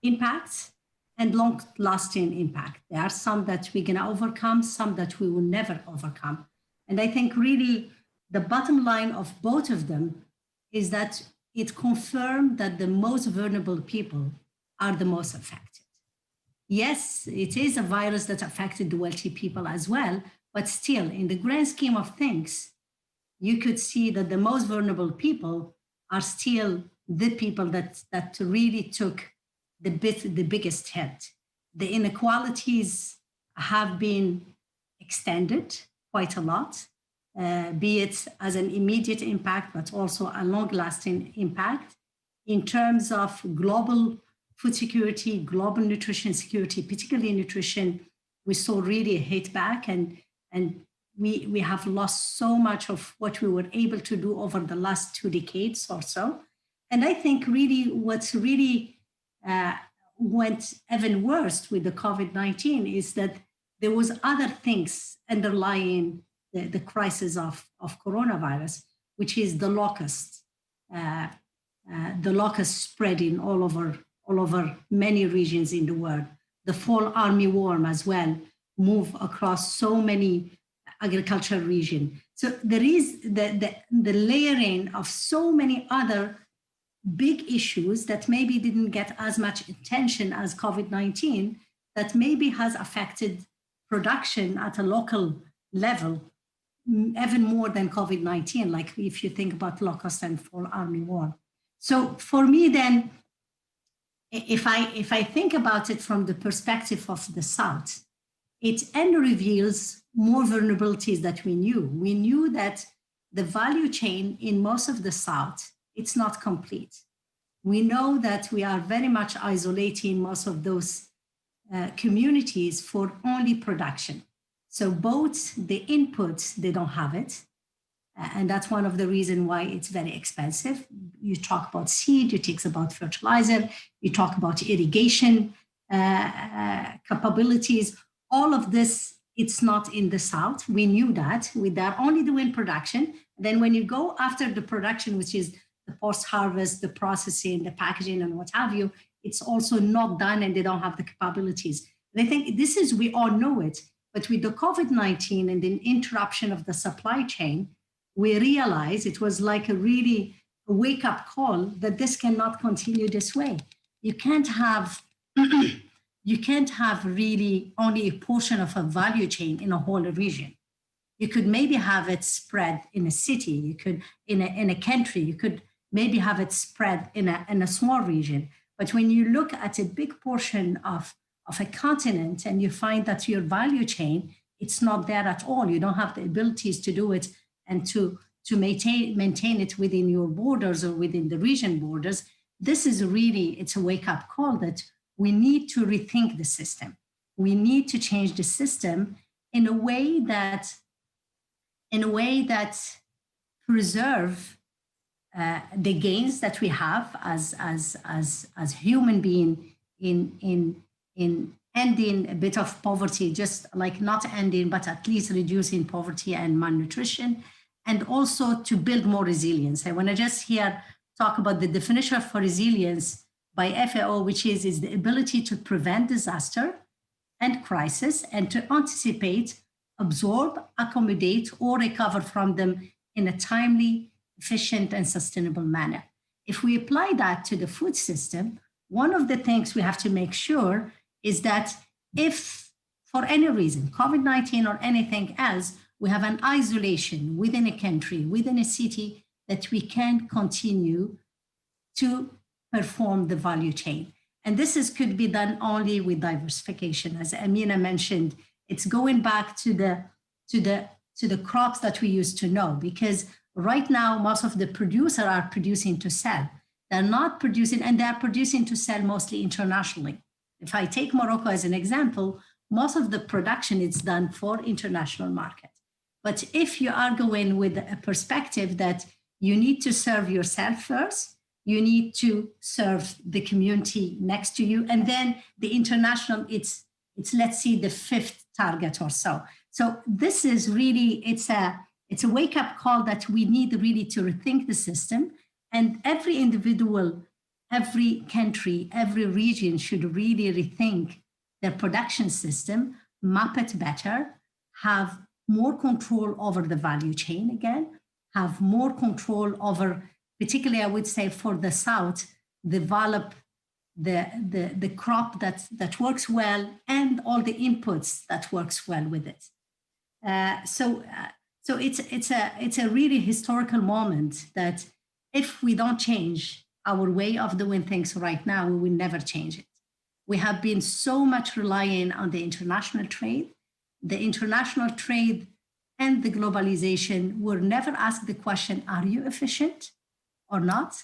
impacts and long-lasting impact. There are some that we're gonna overcome, some that we will never overcome. And I think really the bottom line of both of them is that it confirmed that the most vulnerable people are the most affected. Yes, it is a virus that affected the wealthy people as well, but still, in the grand scheme of things, you could see that the most vulnerable people are still the people that really took the biggest hit. The inequalities have been extended quite a lot, be it as an immediate impact, but also a long-lasting impact. In terms of global food security, global nutrition security, particularly nutrition, we saw really a hit back, and we have lost so much of what we were able to do over the last 2 decades or so. And I think really what's really went even worse with the COVID-19 is that there was other things underlying the crisis of coronavirus, which is the locust spreading all over many regions in the world. The fall armyworm as well move across so many agricultural regions. So there is the layering of so many other big issues that maybe didn't get as much attention as COVID-19, that maybe has affected production at a local level even more than COVID-19, like if you think about locust and fall army war. So for me then, if I think about it from the perspective of the South, it reveals more vulnerabilities that we knew. We knew that the value chain in most of the South, it's not complete. We know that we are very much isolating most of those communities for only production. So both the inputs, they don't have it. And that's one of the reasons why it's very expensive. You talk about seed, you talk about fertilizer, you talk about irrigation capabilities. All of this, it's not in the South. We knew that. They're only doing production. Then when you go after the production, which is the post-harvest, the processing, the packaging, and what have you, it's also not done and they don't have the capabilities. And I think this is, we all know it, but with the COVID-19 and the interruption of the supply chain, we realized it was like a really wake-up call that this cannot continue this way. You can't have really only a portion of a value chain in a whole region. You could maybe have it spread in a city, you could in a country, you could maybe have it spread in a small region. But when you look at a big portion of a continent and you find that your value chain, it's not there at all. You don't have the abilities to do it and to maintain it within your borders or within the region borders. This is really, it's a wake-up call that we need to rethink the system. We need to change the system in a way that preserve the gains that we have as human being in ending a bit of poverty, just like not ending, but at least reducing poverty and malnutrition, and also to build more resilience. I want to just here talk about the definition for resilience by FAO, which is the ability to prevent disaster and crisis and to anticipate, absorb, accommodate, or recover from them in a timely, efficient, and sustainable manner. If we apply that to the food system, one of the things we have to make sure is that if for any reason, COVID-19 or anything else, we have an isolation within a country, within a city, that we can't continue to perform the value chain. And this could be done only with diversification. As Amina mentioned, it's going back to the crops that we used to know, because right now, most of the producers are producing to sell. They're not producing, and they're producing to sell mostly internationally. If I take Morocco as an example, most of the production is done for international market. But if you are going with a perspective that you need to serve yourself first, you need to serve the community next to you, and then the international, it's let's see, the fifth target or so. So this is really, it's a wake-up call that we need really to rethink the system, and every individual, every country, every region should really rethink their production system, map it better, have more control over the value chain again, have more control over, particularly I would say for the South, develop the crop that works well and all the inputs that works well with it. So it's a really historical moment that if we don't change our way of doing things right now, we will never change it. We have been so much relying on the international trade. The international trade and the globalization were never asked the question, are you efficient or not?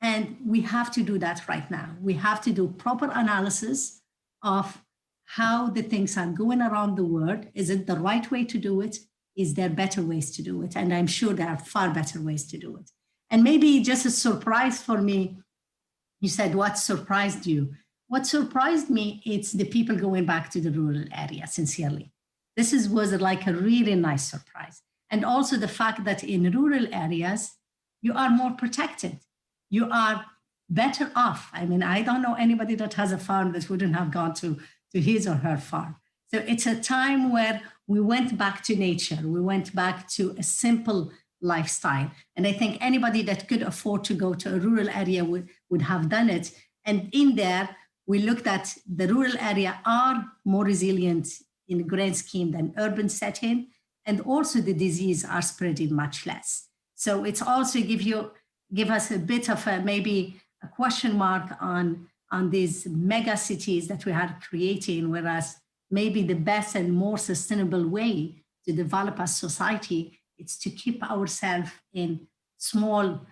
And we have to do that right now. We have to do proper analysis of how the things are going around the world. Is it the right way to do it? Is there better ways to do it? And I'm sure there are far better ways to do it. And maybe just a surprise for me, you said, what surprised you? What surprised me, it's the people going back to the rural area, sincerely. This was like a really nice surprise. And also the fact that in rural areas, you are more protected. You are better off. I mean, I don't know anybody that has a farm that wouldn't have gone to his or her farm. So it's a time where we went back to nature. We went back to a simple lifestyle. And I think anybody that could afford to go to a rural area would have done it. And in there, we looked at the rural area are more resilient in the grand scheme than urban setting. And also the disease are spreading much less. So it's also give us a bit of maybe a question mark on these mega cities that we are creating, whereas maybe the best and more sustainable way to develop a society is to keep ourselves in small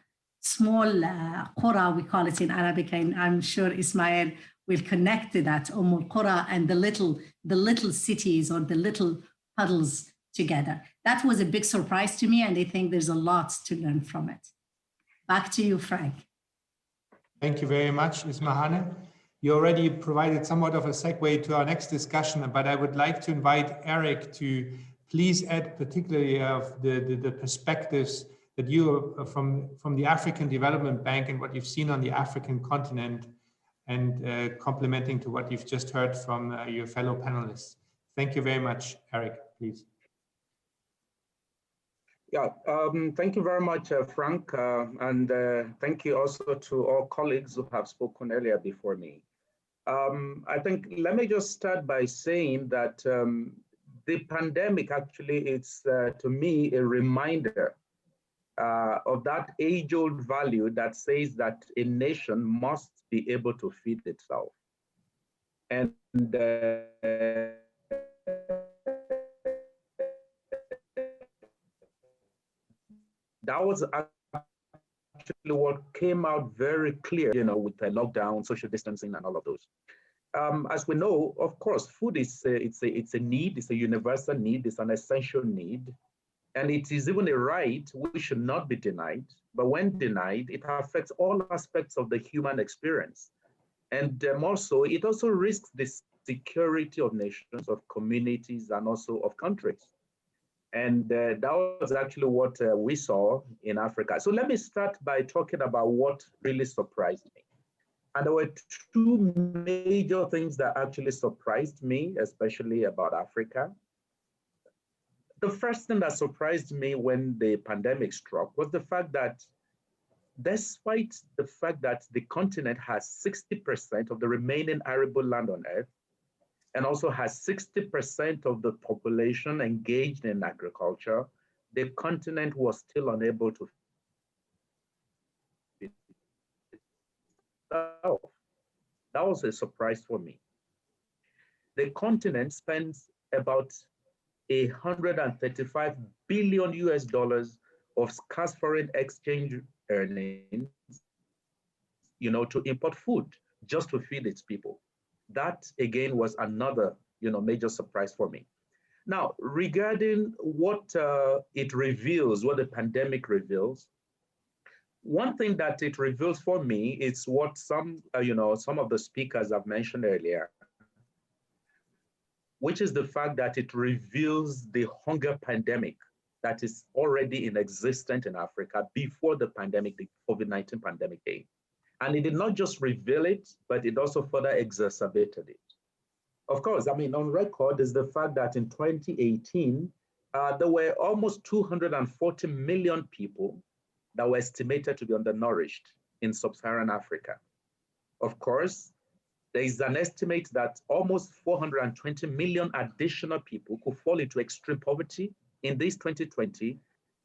qura, we call it in Arabic, and I'm sure Ismail will connect to that, qura, and the little cities or the little puddles together. That was a big surprise to me, and I think there's a lot to learn from it. Back to you, Frank. Thank you very much, Ismahane. You already provided somewhat of a segue to our next discussion, but I would like to invite Eric to please add particularly of the perspectives that you from the African Development Bank and what you've seen on the African continent, and complementing to what you've just heard from your fellow panelists. Thank you very much, Eric, please. Yeah, thank you very much, Frank, and thank you also to all colleagues who have spoken earlier before me. I think let me just start by saying that the pandemic actually is, to me, a reminder of that age-old value that says that a nation must be able to feed itself. And that was actually what came out very clear, with the lockdown, social distancing, and all of those. As we know, of course, food is it's a need, it's a universal need, it's an essential need, and it is even a right which should not be denied. But when denied, it affects all aspects of the human experience, and also it also risks the security of nations, of communities, and also of countries. And that was actually what we saw in Africa. So let me start by talking about what really surprised me. And there were two major things that actually surprised me, especially about Africa. The first thing that surprised me when the pandemic struck was the fact that despite the fact that the continent has 60% of the remaining arable land on Earth, and also has 60% of the population engaged in agriculture, the continent was still unable to feed itself. That was a surprise for me. The continent spends about $135 billion of scarce foreign exchange earnings, to import food just to feed its people. That again was another, major surprise for me. Now, regarding what it reveals, what the pandemic reveals, one thing that it reveals for me is what some of the speakers have mentioned earlier, which is the fact that it reveals the hunger pandemic that is already in existence in Africa before the pandemic, the COVID-19 pandemic came. And it did not just reveal it, but it also further exacerbated it. Of course, on record is the fact that in 2018, there were almost 240 million people that were estimated to be undernourished in sub-Saharan Africa. Of course, there is an estimate that almost 420 million additional people could fall into extreme poverty in this 2020,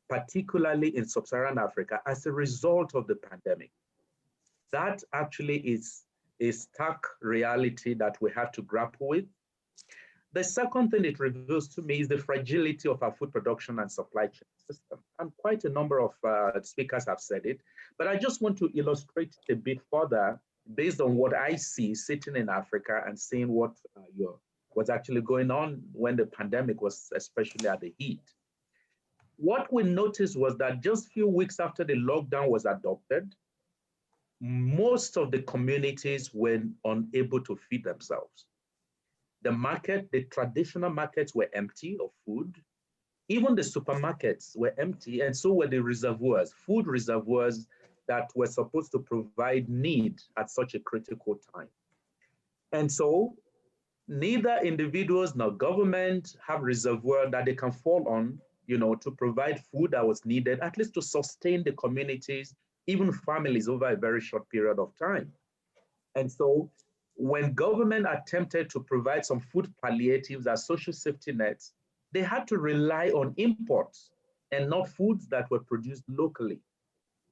particularly in sub-Saharan Africa, as a result of the pandemic. That actually is a stark reality that we have to grapple with. The second thing it reveals to me is the fragility of our food production and supply chain system. And quite a number of speakers have said it, but I just want to illustrate it a bit further based on what I see sitting in Africa and seeing what was actually going on when the pandemic was especially at the heat. What we noticed was that just a few weeks after the lockdown was adopted, most of the communities were unable to feed themselves. The traditional markets were empty of food. Even the supermarkets were empty, and so were the reservoirs, food reservoirs that were supposed to provide need at such a critical time. And so neither individuals nor government have reservoir that they can fall on, to provide food that was needed, at least to sustain the communities, even families, over a very short period of time. And so when government attempted to provide some food palliatives as social safety nets, they had to rely on imports and not foods that were produced locally.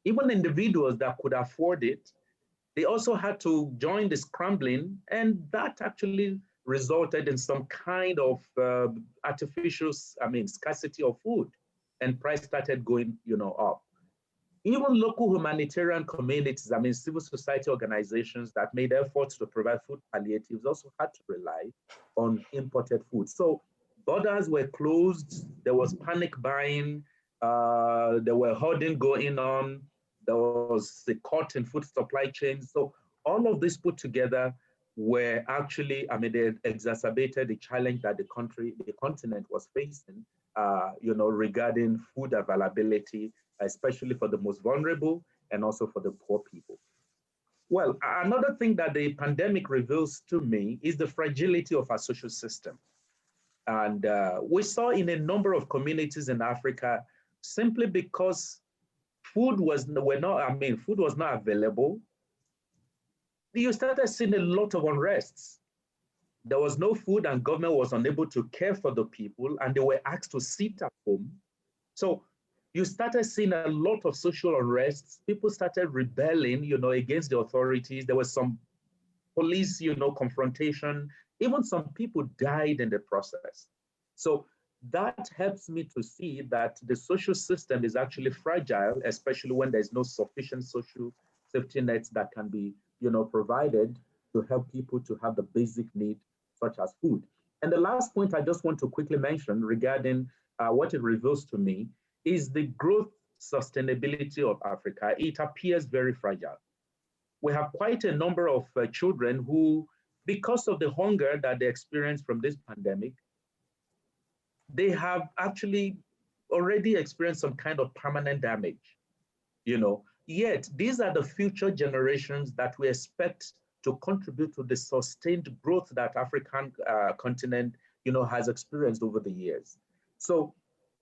Even individuals that could afford it, they also had to join the scrambling, and that actually resulted in some kind of artificial, scarcity of food, and price started going, up. Even local humanitarian communities, civil society organizations that made efforts to provide food palliatives also had to rely on imported food. So borders were closed, there was panic buying, there were hoarding going on, there was a cut in food supply chains. So all of this put together were actually, they exacerbated the challenge that the continent was facing, regarding food availability, especially for the most vulnerable and also for the poor people. Well, another thing that the pandemic reveals to me is the fragility of our social system. And we saw in a number of communities in Africa, simply because food was not available, you started seeing a lot of unrests. There was no food and government was unable to care for the people, and they were asked to sit at home. So you started seeing a lot of social unrest. People started rebelling, against the authorities. There was some police, confrontation. Even some people died in the process. So that helps me to see that the social system is actually fragile, especially when there's no sufficient social safety nets that can be, provided to help people to have the basic need, such as food. And the last point I just want to quickly mention regarding what it reveals to me is the growth sustainability of Africa. It appears very fragile. We have quite a number of children who, because of the hunger that they experienced from this pandemic, they have actually already experienced some kind of permanent damage, Yet these are the future generations that we expect to contribute to the sustained growth that African continent, has experienced over the years. So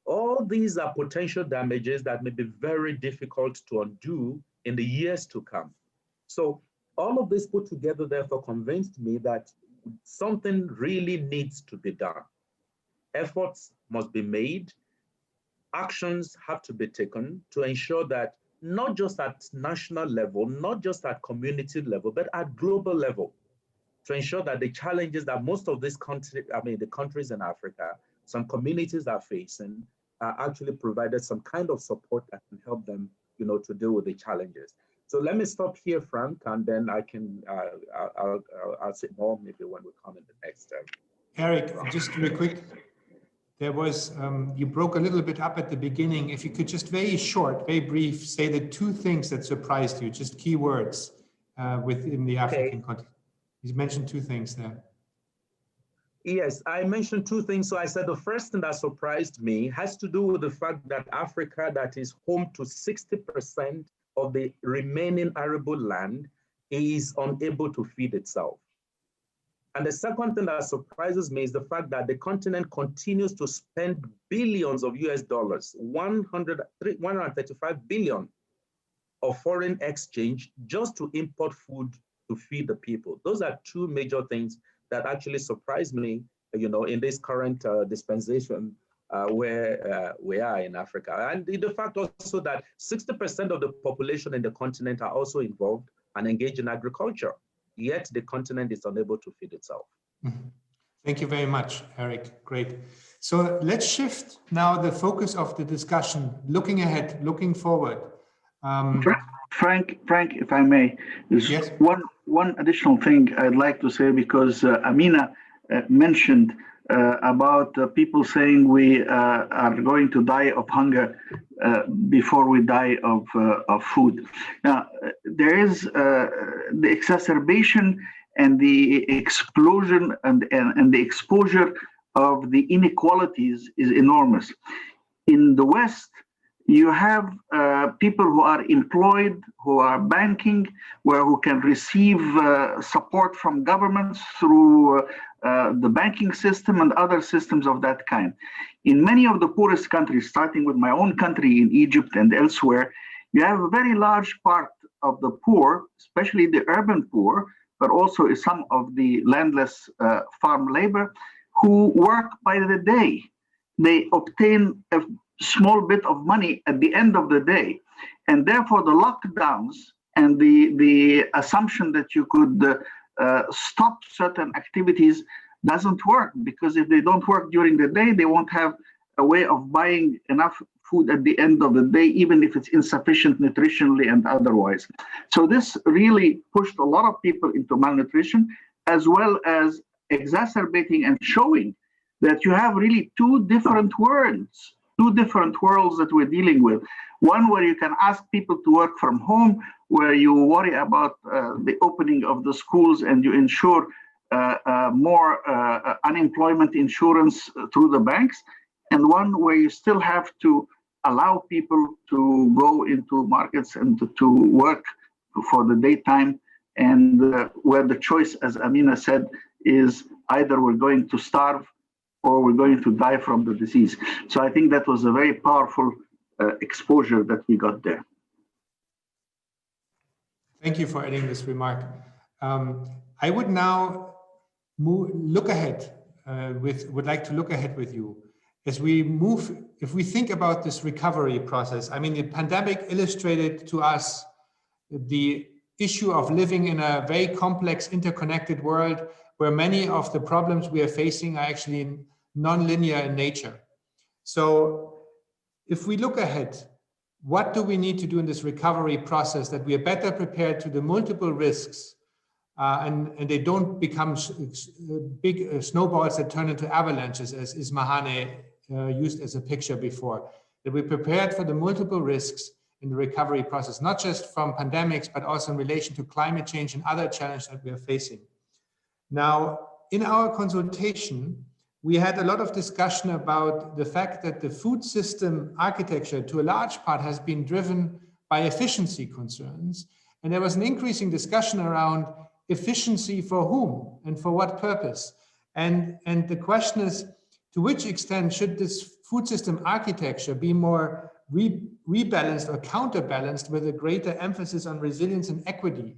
all these are potential damages that may be very difficult to undo in the years to come. So all of this put together, therefore, convinced me that something really needs to be done. Efforts must be made. Actions have to be taken to ensure that not just at national level, not just at community level, but at global level, to ensure that the challenges that most of these countries, the countries in Africa, some communities are facing, are actually provided some kind of support that can help them, to deal with the challenges. So let me stop here, Frank, and then I can, I'll say more maybe when we come in the next term. Eric, just real quick. There was, you broke a little bit up at the beginning. If you could just very short, very brief, say the two things that surprised you, just key words within the African context. You mentioned two things there. Yes, I mentioned two things. So I said the first thing that surprised me has to do with the fact that Africa, that is home to 60% of the remaining arable land, is unable to feed itself. And the second thing that surprises me is the fact that the continent continues to spend billions of US dollars, 135 billion of foreign exchange just to import food to feed the people. Those are two major things that actually surprised me, in this current dispensation where we are in Africa. And the fact also that 60% of the population in the continent are also involved and engaged in agriculture. Yet the continent is unable to feed itself. Thank you very much, Eric. Great. So let's shift now the focus of the discussion, looking ahead, looking forward. Frank, if I may, there's yes. one additional thing I'd like to say, because Amina mentioned about people saying we are going to die of hunger before we die of food. Now, there is the exacerbation and the explosion and the exposure of the inequalities is enormous. In the West, you have people who are employed, who are banking, who can receive support from governments through the banking system and other systems of that kind. In many of the poorest countries, starting with my own country in Egypt and elsewhere, you have a very large part of the poor, especially the urban poor, but also some of the landless farm labor, who work by the day. They obtain a small bit of money at the end of the day. And therefore the lockdowns and the assumption that you could stop certain activities doesn't work, because if they don't work during the day, they won't have a way of buying enough food at the end of the day, even if it's insufficient nutritionally and otherwise. So this really pushed a lot of people into malnutrition, as well as exacerbating and showing that you have really two different worlds that we're dealing with. One where you can ask people to work from home, where you worry about the opening of the schools and you ensure more unemployment insurance through the banks, and one where you still have to allow people to go into markets and to work for the daytime, and where the choice, as Amina said, is either we're going to starve or we're going to die from the disease. So I think that was a very powerful exposure that we got there. Thank you for adding this remark. I would now look ahead would like to look ahead with you as we move. If we think about this recovery process, I mean, the pandemic illustrated to us the issue of living in a very complex, interconnected world where many of the problems we are facing are actually non-linear in nature. So if we look ahead, what do we need to do in this recovery process that we are better prepared to the multiple risks and they don't become big snowballs that turn into avalanches, as Ismahane used as a picture before, that we're prepared for the multiple risks in the recovery process, not just from pandemics, but also in relation to climate change and other challenges that we are facing. Now, in our consultation, we had a lot of discussion about the fact that the food system architecture, to a large part, has been driven by efficiency concerns. And there was an increasing discussion around efficiency for whom and for what purpose. And the question is, to which extent should this food system architecture be more rebalanced or counterbalanced with a greater emphasis on resilience and equity?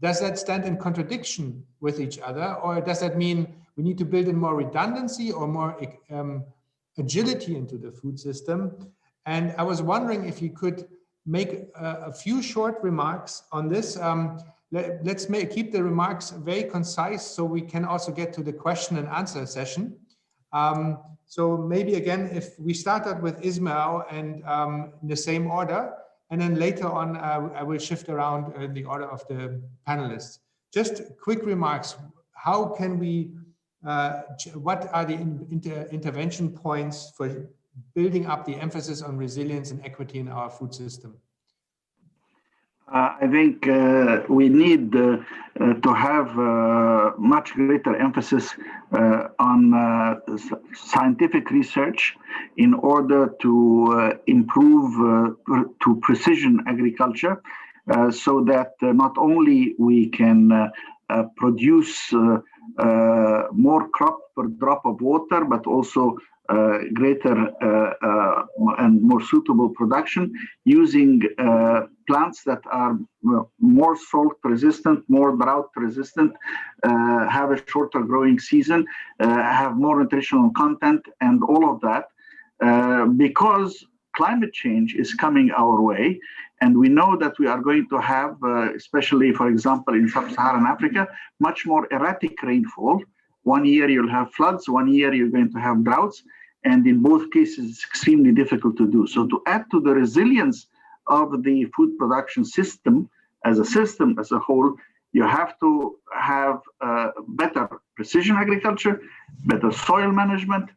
Does that stand in contradiction with each other? Or does that mean we need to build in more redundancy or more agility into the food system? And I was wondering if you could make a few short remarks on this. Let's keep the remarks very concise so we can also get to the question and answer session. So maybe again, if we started with Ismail and in the same order, and then later on, I will shift around the order of the panelists. Just quick remarks. How can we, what are the intervention points for building up the emphasis on resilience and equity in our food system? I think we need to have much greater emphasis on scientific research in order to improve to precision agriculture, so that not only we can produce more crop per drop of water, but also greater and more suitable production using plants that are more salt resistant, more drought resistant, have a shorter growing season, have more nutritional content, and all of that, because climate change is coming our way. And we know that we are going to have, especially, for example, in sub-Saharan Africa, much more erratic rainfall. One year you'll have floods, one year you're going to have droughts. And in both cases, it's extremely difficult to do. So to add to the resilience of the food production system as a whole, you have to have better precision agriculture, better soil management.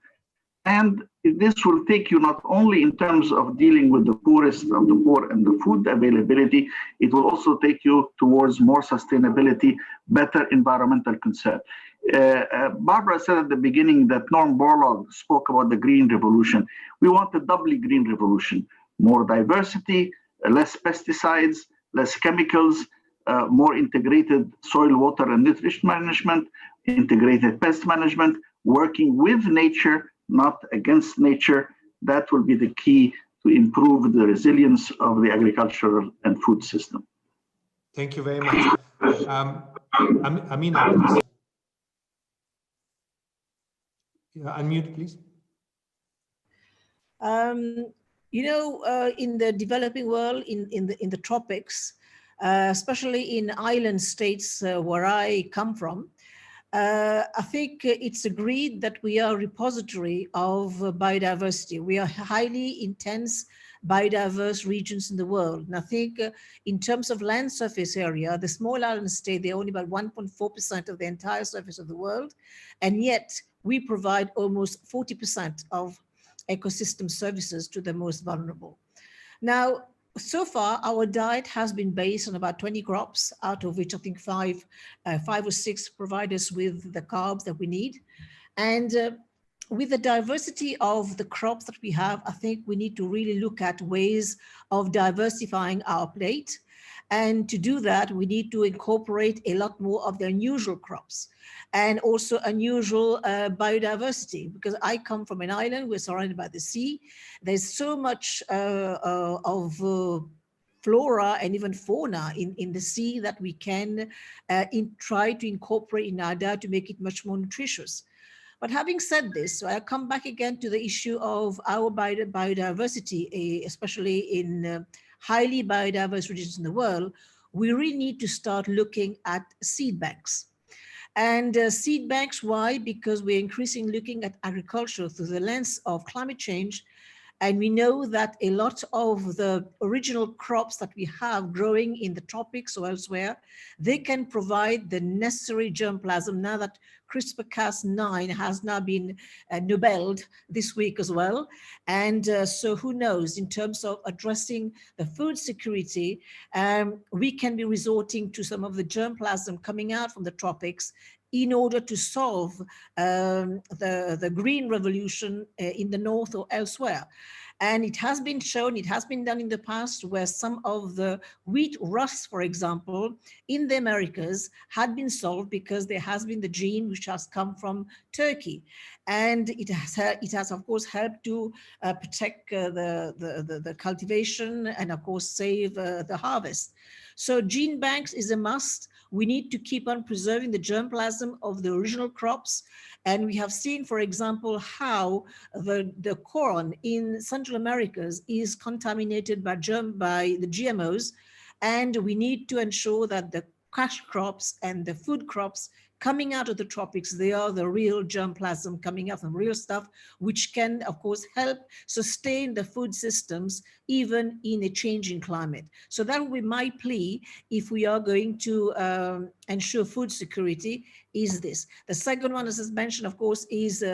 And this will take you not only in terms of dealing with the poorest of the poor and the food availability, it will also take you towards more sustainability, better environmental concern. Barbara said at the beginning that Norm Borlaug spoke about the green revolution. We want a doubly green revolution: more diversity, less pesticides, less chemicals, more integrated soil, water, and nutrition management, integrated pest management, working with nature, not against nature. That will be the key to improve the resilience of the agricultural and food system. Thank you very much. Amina, please. Unmute, please. In the developing world, in the tropics, especially in island states where I come from, I think it's agreed that we are a repository of biodiversity. We are highly intense biodiverse regions in the world. And I think in terms of land surface area, the small island state, they're only about 1.4% of the entire surface of the world. And yet we provide almost 40% of ecosystem services to the most vulnerable. Now, so far, our diet has been based on about 20 crops, out of which I think five or six provide us with the carbs that we need. And with the diversity of the crops that we have, I think we need to really look at ways of diversifying our plate. And to do that, we need to incorporate a lot more of the unusual crops and also unusual biodiversity, because I come from an island, we're surrounded by the sea. There's so much of flora and even fauna in the sea that we can try to incorporate in our diet to make it much more nutritious. But having said this, so I come back again to the issue of our biodiversity, especially in highly biodiverse regions in the world. We really need to start looking at seed banks. And seed banks, why? Because we're increasingly looking at agriculture through the lens of climate change. And we know that a lot of the original crops that we have growing in the tropics or elsewhere, they can provide the necessary germplasm. Now that CRISPR-Cas9 has now been Nobeled this week as well. And so who knows, in terms of addressing the food security, we can be resorting to some of the germplasm coming out from the tropics in order to solve the green revolution in the north or elsewhere. And it has been shown, it has been done in the past, where some of the wheat rust, for example, in the Americas had been solved because there has been the gene which has come from Turkey. And it has of course helped to protect the cultivation and of course save the harvest. So gene banks is a must. We need to keep on preserving the germplasm of the original crops. And we have seen, for example, how the corn in Central Americas is contaminated by the GMOs. And we need to ensure that the cash crops and the food crops coming out of the tropics, they are the real germplasm coming out from real stuff, which can, of course, help sustain the food systems even in a changing climate. So that would be my plea if we are going to ensure food security, is this. The second one, as I mentioned, of course, is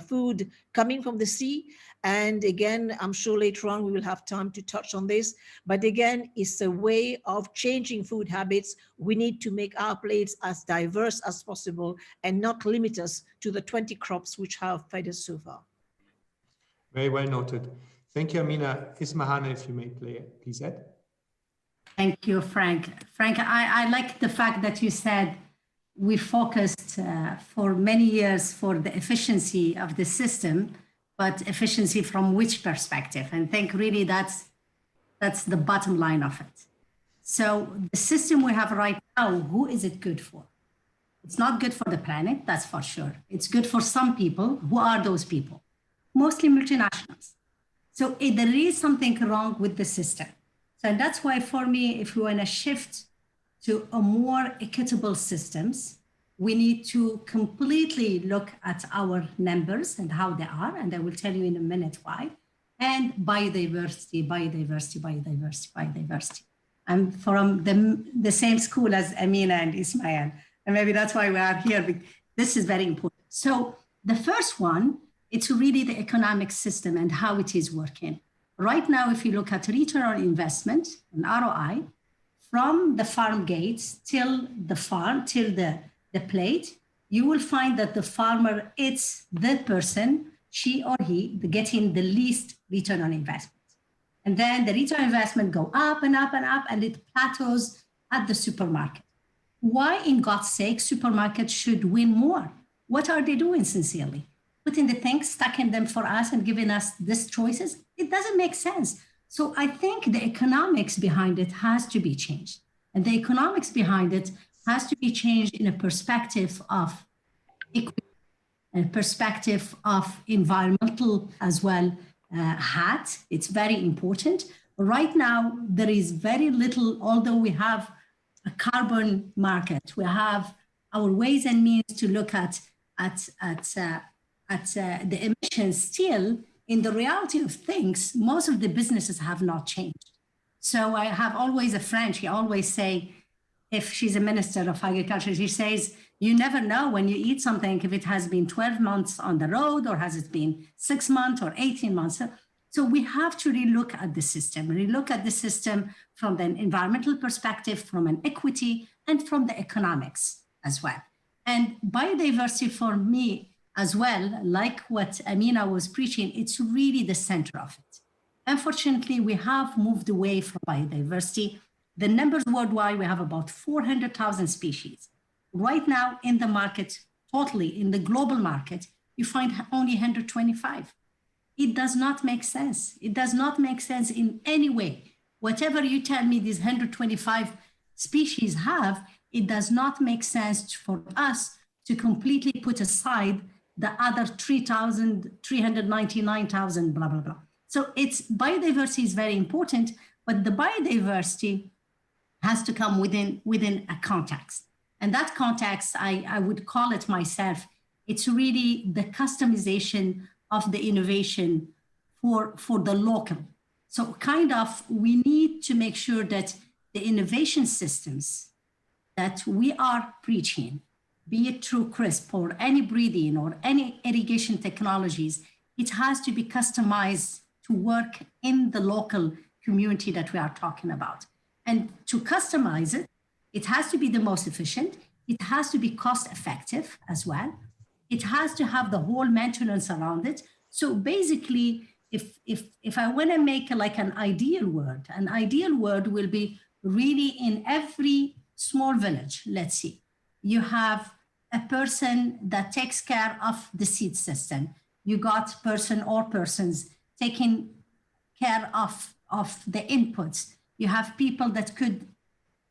food coming from the sea. And again, I'm sure later on we will have time to touch on this. But again, it's a way of changing food habits. We need to make our plates as diverse as possible and not limit us to the 20 crops which have fed us so far. Very well noted. Thank you, Amina. Ismahane, if you may please add. Thank you, Frank. Frank, I like the fact that you said we focused for many years for the efficiency of the system, but efficiency from which perspective? And I think really that's the bottom line of it. So the system we have right now, who is it good for? It's not good for the planet, that's for sure. It's good for some people. Who are those people? Mostly multinationals. So there is something wrong with the system. So and that's why for me, if we want to shift to a more equitable systems, we need to completely look at our numbers and how they are, and I will tell you in a minute why. And biodiversity, biodiversity, biodiversity, biodiversity. I'm from the same school as Amina and Ismail, and maybe that's why we are here. This is very important. So the first one, it's really the economic system and how it is working. Right now, if you look at return on investment, an ROI, from the farm gates till the farm, till the plate, you will find that the farmer is the person, she or he, getting the least return on investment. And then the return on investment go up and up and up, and it plateaus at the supermarket. why in God's sake supermarkets should win more? What are they doing sincerely? Putting the things, stacking them for us and giving us these choices? It doesn't make sense. So I think the economics behind it has to be changed. And the economics behind it has to be changed in a perspective of equity, a perspective of environmental as well hat. It's very important. Right now, there is very little, although we have a carbon market, we have our ways and means to look at the emissions. Still, in the reality of things, most of the businesses have not changed. So I have always a friend, she always say, if she's a minister of agriculture, she says, you never know when you eat something, if it has been 12 months on the road or has it been 6 months or 18 months. So we have to relook at the system, from an environmental perspective, from an equity, and from the economics as well. And biodiversity for me as well, like what Amina was preaching, it's really the center of it. Unfortunately, we have moved away from biodiversity. The numbers worldwide, we have about 400,000 species. Right now in the market, totally in the global market, you find only 125. It does not make sense. It does not make sense in any way. Whatever you tell me these 125 species have, it does not make sense for us to completely put aside the other 399,000, blah, blah, blah. So biodiversity is very important, but the biodiversity has to come within a context. And that context, I would call it myself, it's really the customization of the innovation for the local. So we need to make sure that the innovation systems that we are preaching, be it through CRISP or any breeding or any irrigation technologies, it has to be customized to work in the local community that we are talking about. And to customize it, it has to be the most efficient. It has to be cost effective as well. It has to have the whole maintenance around it. So basically, if I want to make like an ideal world will be really in every small village, let's see. You have a person that takes care of the seed system. You got person or persons taking care of the inputs. You have people that could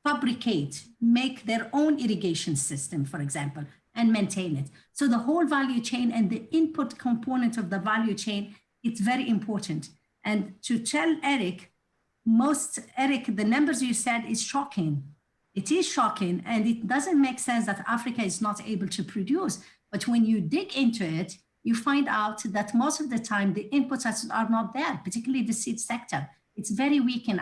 fabricate, make their own irrigation system, for example, and maintain it. So the whole value chain and the input component of the value chain, it's very important. And to tell Eric, the numbers you said is shocking. It is shocking, and it doesn't make sense that Africa is not able to produce. But when you dig into it, you find out that most of the time the inputs are not there, particularly the seed sector. It's very weak in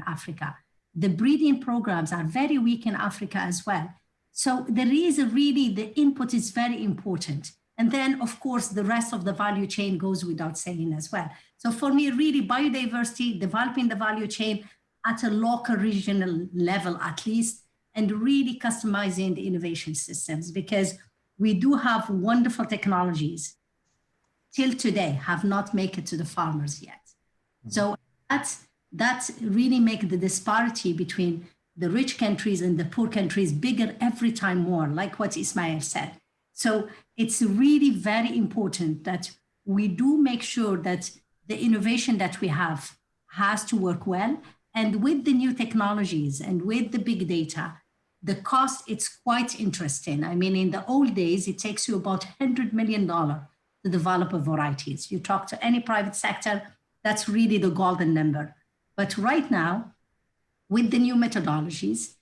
Africa. The breeding programs are very weak in Africa as well. So there is the input is very important. And then, of course, the rest of the value chain goes without saying as well. So for me, really biodiversity, developing the value chain at a local, regional level at least, and really customizing the innovation systems, because we do have wonderful technologies till today have not made it to the farmers yet. Mm-hmm. So that's really make the disparity between the rich countries and the poor countries bigger every time more, like what Ismail said. So it's really very important that we do make sure that the innovation that we have has to work well. And with the new technologies and with the big data, the cost, it's quite interesting. I mean, in the old days, it takes you about $100 million to develop a varieties. You talk to any private sector, that's really the golden number. But right now, with the new methodologies,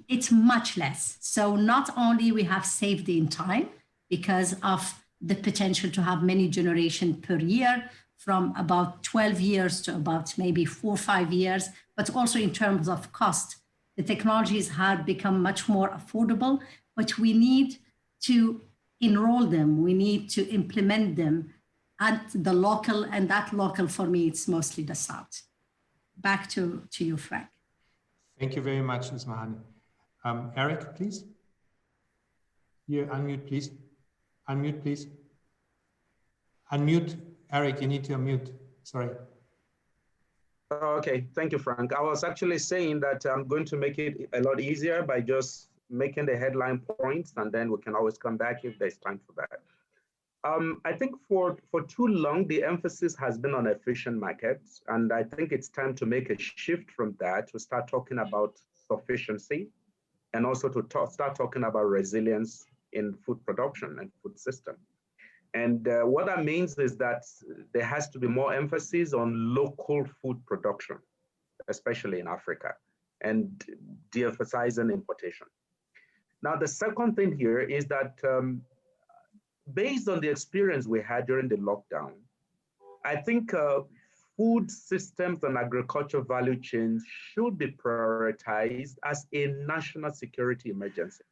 it's much less. So not only we have saved in time because of the potential to have many generations per year, from about 12 years to about maybe 4 or 5 years, but also in terms of cost. The technologies have become much more affordable, but we need to enroll them. We need to implement them at the local, and that local for me, it's mostly the South. Back to you, Frank. Thank you very much, Ismail. Eric, please. You unmute, please. Unmute, please. Unmute. Eric, you need to unmute. Sorry. Okay, thank you, Frank. I was actually saying that I'm going to make it a lot easier by just making the headline points, and then we can always come back if there's time for that. I think for too long, the emphasis has been on efficient markets, and I think it's time to make a shift from that to start talking about sufficiency, and also to start talking about resilience in food production and food system. And what that means is that there has to be more emphasis on local food production, especially in Africa, and de-emphasizing importation. Now, the second thing here is that based on the experience we had during the lockdown, I think food systems and agriculture value chains should be prioritized as a national security emergency.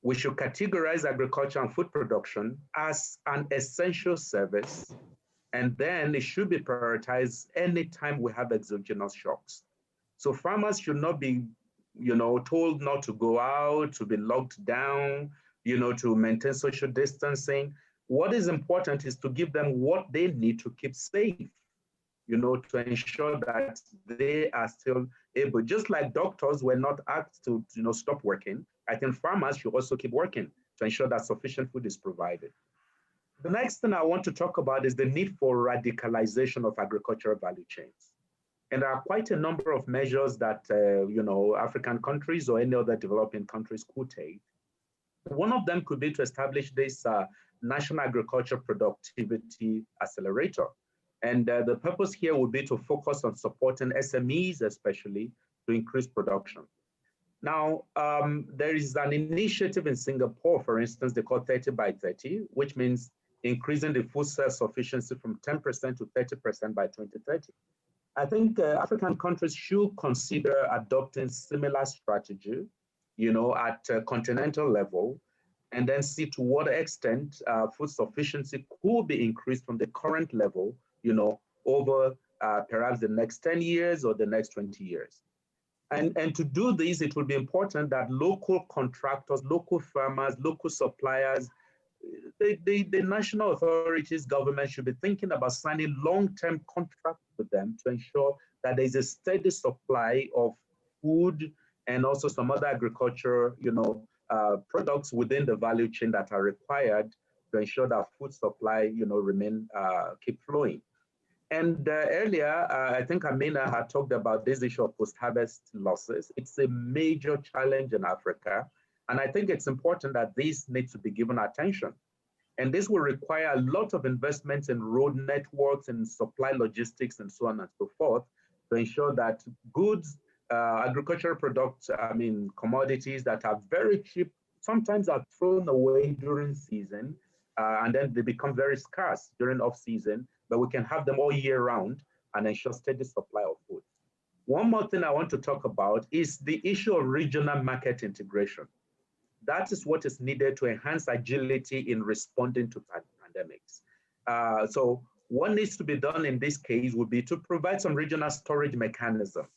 We should categorize agriculture and food production as an essential service, and then it should be prioritized anytime we have exogenous shocks. So farmers should not be, told not to go out, to be locked down, to maintain social distancing. What is important is to give them what they need to keep safe, to ensure that they are still able. Just like doctors were not asked to, stop working, I think farmers should also keep working to ensure that sufficient food is provided. The next thing I want to talk about is the need for radicalization of agricultural value chains. And there are quite a number of measures that, African countries or any other developing countries could take. One of them could be to establish this National Agriculture Productivity Accelerator. And the purpose here would be to focus on supporting SMEs, especially, to increase production. Now, there is an initiative in Singapore, for instance, they call 30 by 30, which means increasing the food self-sufficiency from 10% to 30% by 2030. I think African countries should consider adopting similar strategy, at a continental level, and then see to what extent food sufficiency could be increased from the current level, over perhaps the next 10 years or the next 20 years. And to do this, it will be important that local contractors, local farmers, local suppliers, the national authorities, government should be thinking about signing long-term contracts with them to ensure that there is a steady supply of food and also some other agriculture, products within the value chain that are required to ensure that food supply, keep flowing. And earlier, I think Amina had talked about this issue of post-harvest losses. It's a major challenge in Africa. And I think it's important that this needs to be given attention. And this will require a lot of investments in road networks and supply logistics and so on and so forth to ensure that goods, agricultural products, commodities that are very cheap, sometimes are thrown away during season, and then they become very scarce during off-season, but we can have them all year round and ensure steady supply of food. One more thing I want to talk about is the issue of regional market integration. That is what is needed to enhance agility in responding to pandemics. So what needs to be done in this case would be to provide some regional storage mechanism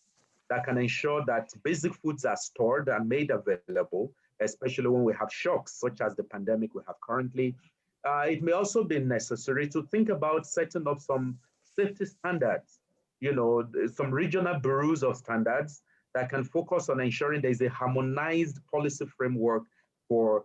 that can ensure that basic foods are stored and made available, especially when we have shocks such as the pandemic we have currently. It may also be necessary to think about setting up some safety standards, some regional bureaus of standards that can focus on ensuring there is a harmonized policy framework for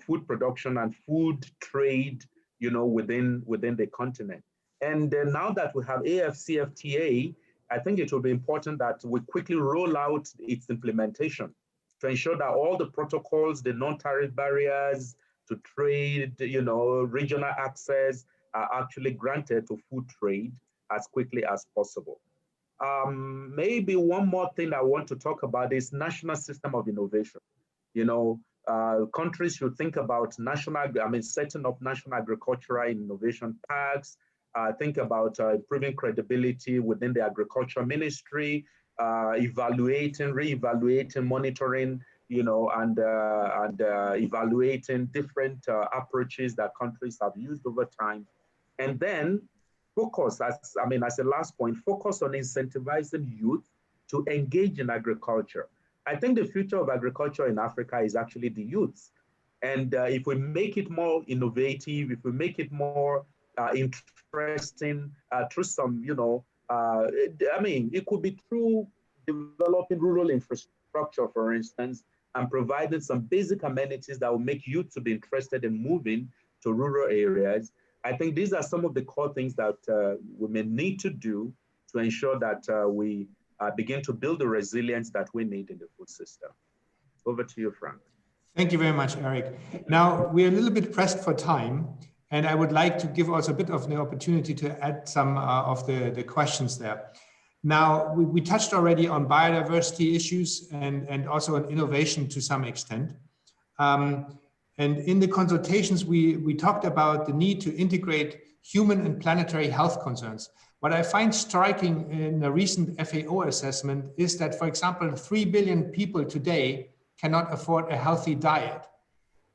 food production and food trade, within the continent. And now that we have AFCFTA, I think it will be important that we quickly roll out its implementation to ensure that all the protocols, the non-tariff barriers to trade, regional access are actually granted to food trade as quickly as possible. Maybe one more thing I want to talk about is national system of innovation. Countries should think about setting up national agricultural innovation parks, think about improving credibility within the agriculture ministry, evaluating, re-evaluating, monitoring, and evaluating different approaches that countries have used over time. And then focus, as a last point, focus on incentivizing youth to engage in agriculture. I think the future of agriculture in Africa is actually the youth. And if we make it more innovative, if we make it more interesting through some, it could be through developing rural infrastructure, for instance, and providing some basic amenities that will make youth to be interested in moving to rural areas. I think these are some of the core things that we may need to do to ensure that we begin to build the resilience that we need in the food system. Over to you, Frank. Thank you very much, Eric. Now, we're a little bit pressed for time, and I would like to give also a bit of the opportunity to add some of the questions there. Now, we touched already on biodiversity issues and also on innovation to some extent. And in the consultations, we talked about the need to integrate human and planetary health concerns. What I find striking in a recent FAO assessment is that, for example, 3 billion people today cannot afford a healthy diet.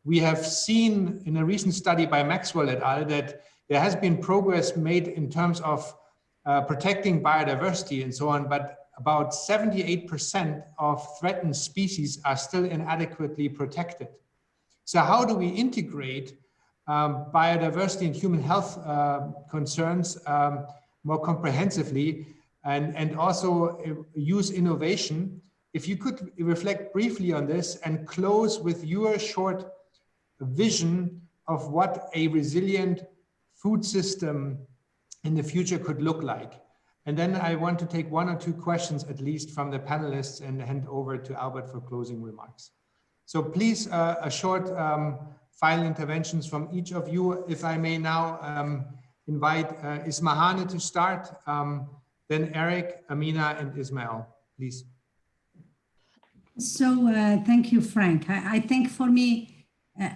We have seen in a recent study by Maxwell et al. That there has been progress made in terms of protecting biodiversity and so on, but about 78% of threatened species are still inadequately protected. So how do we integrate biodiversity and human health concerns more comprehensively and also use innovation? If you could reflect briefly on this and close with your short vision of what a resilient food system in the future could look like. And then I want to take one or two questions at least from the panelists and hand over to Albert for closing remarks. So please, a short final interventions from each of you. If I may now invite Ismahane to start, then Eric, Amina, and Ismail, please. So thank you, Frank. I think for me,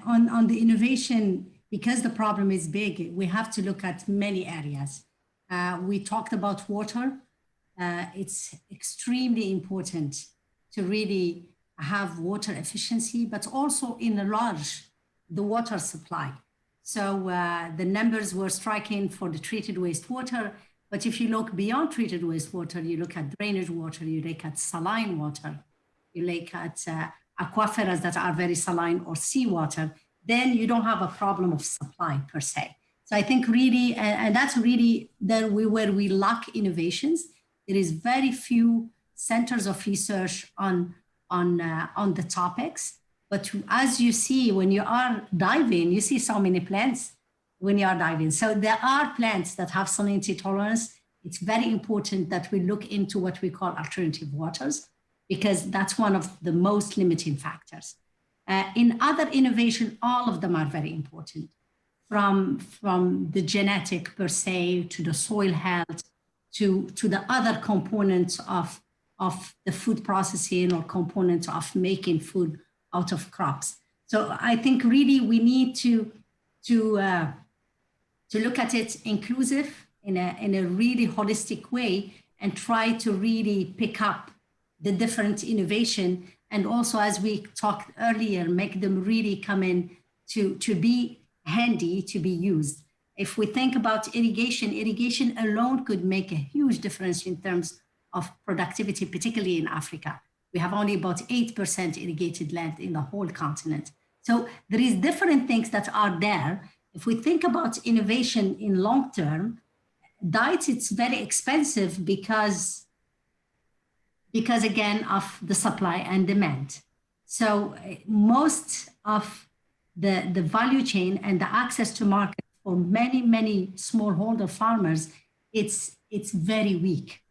on the innovation, because the problem is big, we have to look at many areas. We talked about water. It's extremely important to really have water efficiency, but also enlarge the water supply. So the numbers were striking for the treated wastewater, but if you look beyond treated wastewater, you look at drainage water, you look at saline water, you look at aquifers that are very saline or seawater, then you don't have a problem of supply per se. So I think really, and that's really where we lack innovations. There is very few centers of research on the topics. But as you see, when you are diving, you see so many plants when you are diving. So there are plants that have salinity tolerance. It's very important that we look into what we call alternative waters, because that's one of the most limiting factors. In other innovation, all of them are very important, from the genetic per se, to the soil health, to the other components of the food processing or components of making food out of crops. So I think really we need to look at it inclusive in a really holistic way and try to really pick up the different innovation. And also, as we talked earlier, make them really come in to be handy, to be used. If we think about irrigation alone could make a huge difference in terms of productivity, particularly in Africa. We have only about 8% irrigated land in the whole continent. So there is different things that are there. If we think about innovation in long term, diet, it's very expensive because again, of the supply and demand. So most of the value chain and the access to market for many, many smallholder farmers, it's very weak.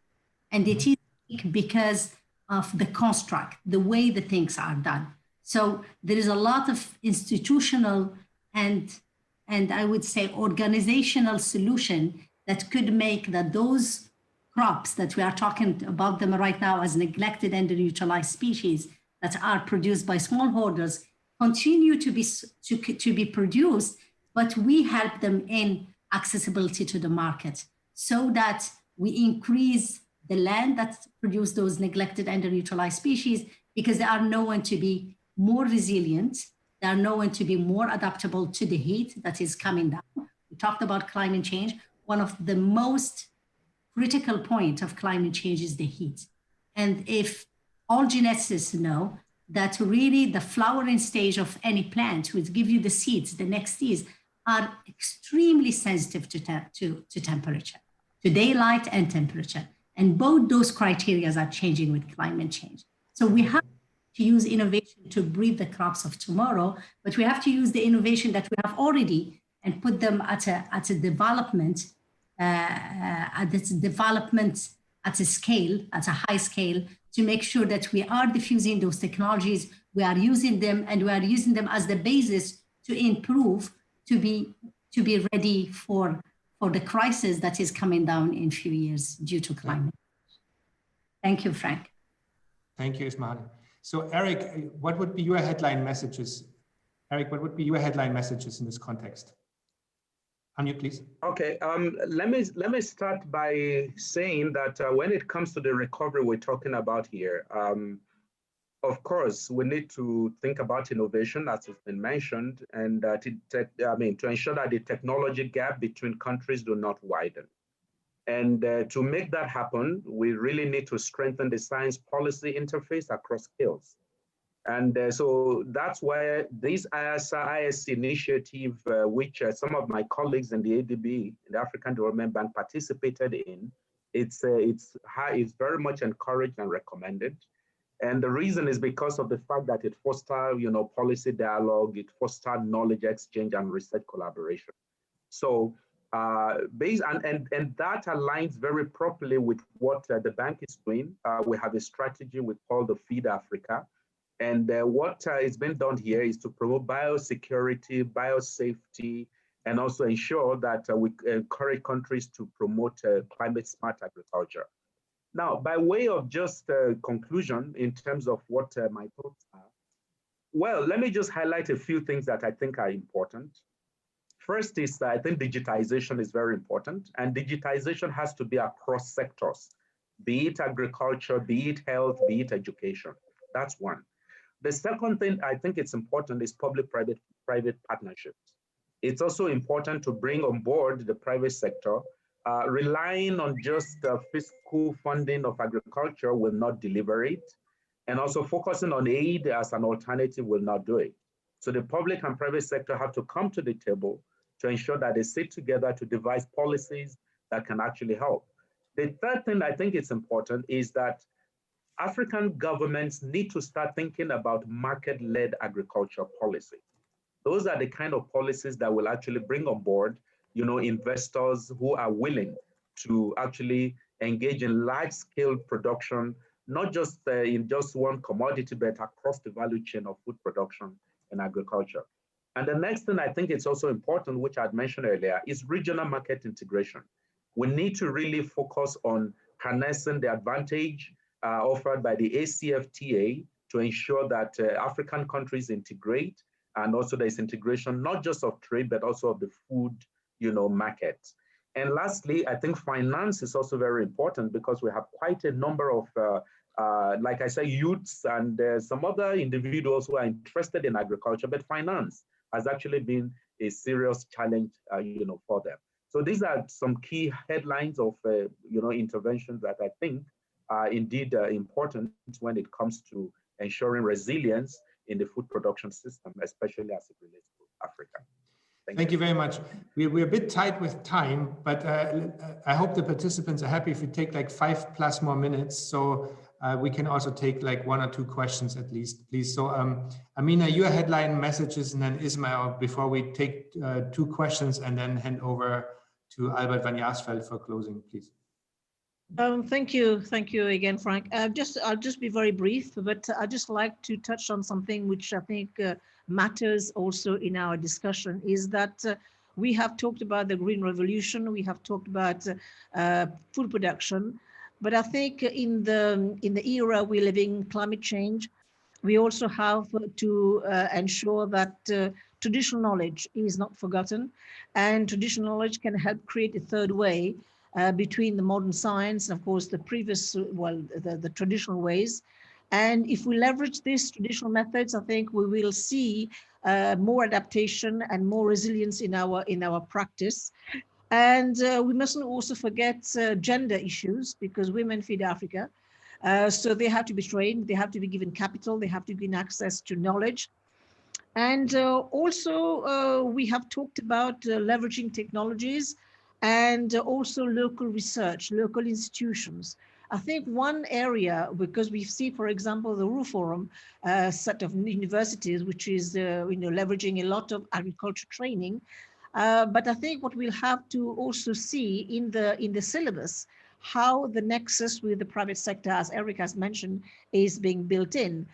And it is weak because of the construct, the way the things are done. So there is a lot of institutional and I would say organizational solution that could make that those crops that we are talking about them right now as neglected and underutilized species that are produced by smallholders continue to be produced, but we help them in accessibility to the market so that we increase the land that produce those neglected and underutilized species, because they are known to be more resilient, they are known to be more adaptable to the heat that is coming down. We talked about climate change. One of the most critical point of climate change is the heat. And if all geneticists know that really the flowering stage of any plant, which give you the seeds, the next seeds, are extremely sensitive to temperature, to daylight and temperature. And both those criteria are changing with climate change. So we have to use innovation to breed the crops of tomorrow, but we have to use the innovation that we have already and put them at a development, at a scale, at a high scale, to make sure that we are diffusing those technologies, we are using them, and we are using them as the basis to improve, to be ready for the crisis that is coming down in a few years due to climate. Thank you, Frank. Thank you, Ismail. So Eric, what would be your headline messages? Eric, what would be your headline messages in this context? Unmute, please. Okay, let me start by saying that when it comes to the recovery we're talking about here, of course, we need to think about innovation, as has been mentioned, and to ensure that the technology gap between countries do not widen. And to make that happen, we really need to strengthen the science policy interface across skills. And so that's why this IIASA initiative, which some of my colleagues in the ADB, the African Development Bank, participated in, it's very much encouraged and recommended. And the reason is because of the fact that it fosters, policy dialogue, it fosters knowledge exchange and research collaboration. So and that aligns very properly with what the bank is doing. We have a strategy we call the Feed Africa. And what is being done here is to promote biosecurity, biosafety, and also ensure that we encourage countries to promote climate smart agriculture. Now, by way of just conclusion in terms of what my thoughts are, well, let me just highlight a few things that I think are important. First is that I think digitization is very important, and digitization has to be across sectors, be it agriculture, be it health, be it education. That's one. The second thing I think it's important is public-private partnerships. It's also important to bring on board the private sector. Relying on just fiscal funding of agriculture will not deliver it. And also focusing on aid as an alternative will not do it. So the public and private sector have to come to the table to ensure that they sit together to devise policies that can actually help. The third thing I think is important is that African governments need to start thinking about market-led agriculture policy. Those are the kind of policies that will actually bring on board, investors who are willing to actually engage in large-scale production, not just in just one commodity, but across the value chain of food production and agriculture. And the next thing I think it's also important, which I'd mentioned earlier, is regional market integration. We need to really focus on harnessing the advantage offered by the ACFTA to ensure that African countries integrate, and also there's integration not just of trade, but also of the food, market. And lastly, I think finance is also very important because we have quite a number of, like I say, youths and some other individuals who are interested in agriculture, but finance has actually been a serious challenge, for them. So these are some key headlines of, interventions that I think are indeed important when it comes to ensuring resilience in the food production system, especially as it relates to Africa. Thank you very much. We're a bit tight with time, but I hope the participants are happy if we take like 5+ more minutes, so we can also take like 1 or 2 questions at least, please. So Amina, your headline messages, and then Ismail, before we take 2 questions and then hand over to Albert van Jaarsveld for closing, please. Thank you again, Frank. I'll just be very brief, but I'd just like to touch on something which I think matters also in our discussion, is that we have talked about the Green Revolution, we have talked about food production, but I think in the era we live in, climate change, we also have to ensure that traditional knowledge is not forgotten, and traditional knowledge can help create a third way between the modern science and of course the previous, the traditional ways. And if we leverage these traditional methods, I think we will see more adaptation and more resilience in our practice. And we mustn't also forget gender issues, because women feed Africa. So they have to be trained, they have to be given capital, they have to be given access to knowledge. And also we have talked about leveraging technologies and also local research, local institutions. I think one area, because we see, for example, the RU Forum set of universities, which is leveraging a lot of agriculture training. But I think what we'll have to also see in the syllabus, how the nexus with the private sector, as Eric has mentioned, is being built in,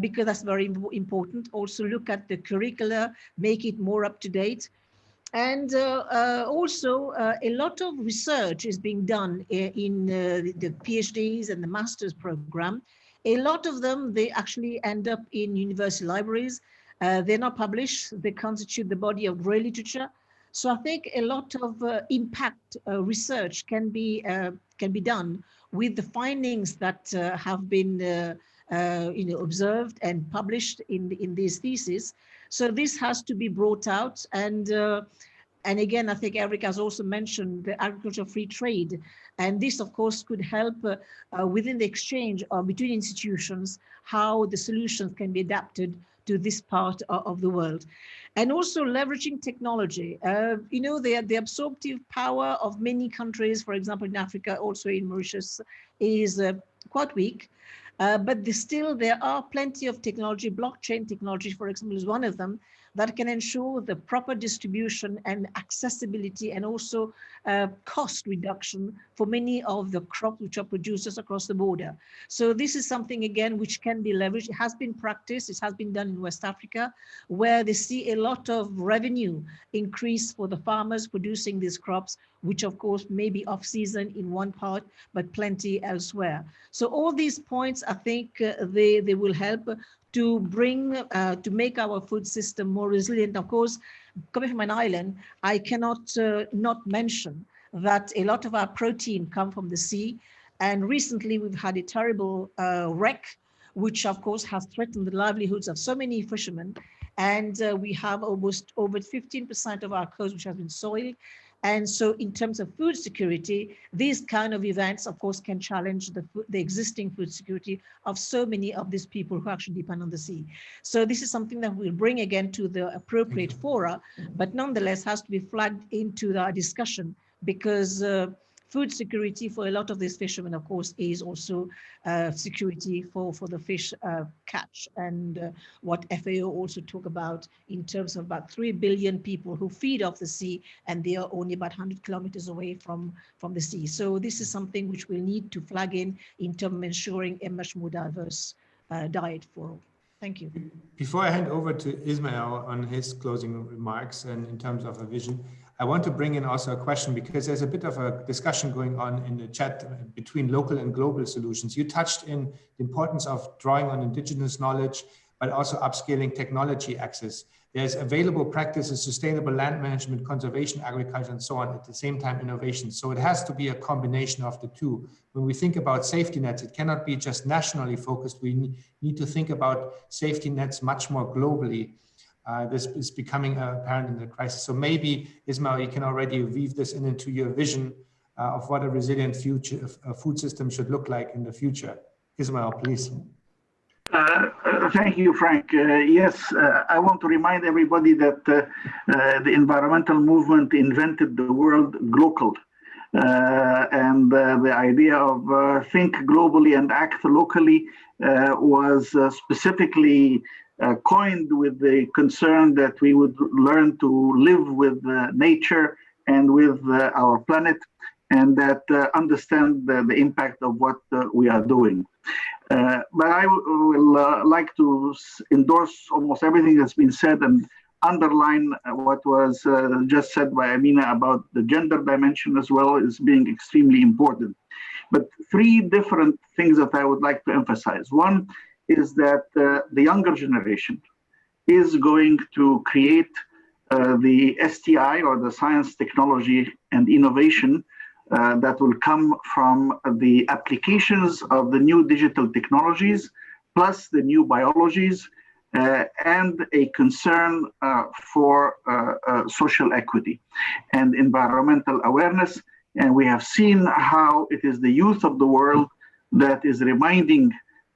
because that's very important. Also look at the curricula, make it more up to date. And also a lot of research is being done in the PhDs and the master's program. A lot of them, they actually end up in university libraries. They're not published. They constitute the body of grey literature. So I think a lot of impact research can be done with the findings that have been observed and published in these theses. So this has to be brought out, and again, I think Eric has also mentioned the agriculture free trade, and this, of course, could help within the exchange between institutions how the solutions can be adapted to this part of the world. And also leveraging technology. The absorptive power of many countries, for example, in Africa, also in Mauritius, is quite weak. But there are plenty of technology. Blockchain technology, for example, is one of them that can ensure the proper distribution and accessibility, and also cost reduction for many of the crops which are produced across the border. So this is something, again, which can be leveraged. It has been practiced. It has been done in West Africa, where they see a lot of revenue increase for the farmers producing these crops, which of course may be off season in one part, but plenty elsewhere. So all these points, I think they will help to bring, to make our food system more resilient. Of course, coming from an island, I cannot not mention that a lot of our protein come from the sea. And recently we've had a terrible wreck, which of course has threatened the livelihoods of so many fishermen. And we have almost over 15% of our coast which has been soiled. And so in terms of food security, these kind of events, of course, can challenge the existing food security of so many of these people who actually depend on the sea. So this is something that we'll bring again to the appropriate fora, but nonetheless has to be flagged into our discussion, because food security for a lot of these fishermen, of course, is also security for the fish catch. And what FAO also talk about in terms of about 3 billion people who feed off the sea, and they are only about 100 kilometers away from the sea. So this is something which we'll need to flag in terms of ensuring a much more diverse diet for all. Thank you. Before I hand over to Ismail on his closing remarks and in terms of a vision, I want to bring in also a question, because there's a bit of a discussion going on in the chat between local and global solutions. You touched in the importance of drawing on indigenous knowledge, but also upscaling technology access. There's available practices, sustainable land management, conservation, agriculture, and so on, at the same time, innovation. So it has to be a combination of the two. When we think about safety nets, it cannot be just nationally focused. We need to think about safety nets much more globally. This is becoming apparent in the crisis. So maybe, Ismail, you can already weave this into your vision of what a resilient future food system should look like in the future. Ismail, please. Thank you, Frank. Yes, I want to remind everybody that the environmental movement invented the word global. And the idea of think globally and act locally was specifically coined with the concern that we would learn to live with nature and with our planet, and that understand the impact of what we are doing. But I will like to endorse almost everything that's been said and underline what was just said by Amina about the gender dimension as well as being extremely important. But three different things that I would like to emphasize. One is that the younger generation is going to create the STI, or the science, technology, and innovation that will come from the applications of the new digital technologies, plus the new biologies, and a concern for social equity and environmental awareness. And we have seen how it is the youth of the world that is reminding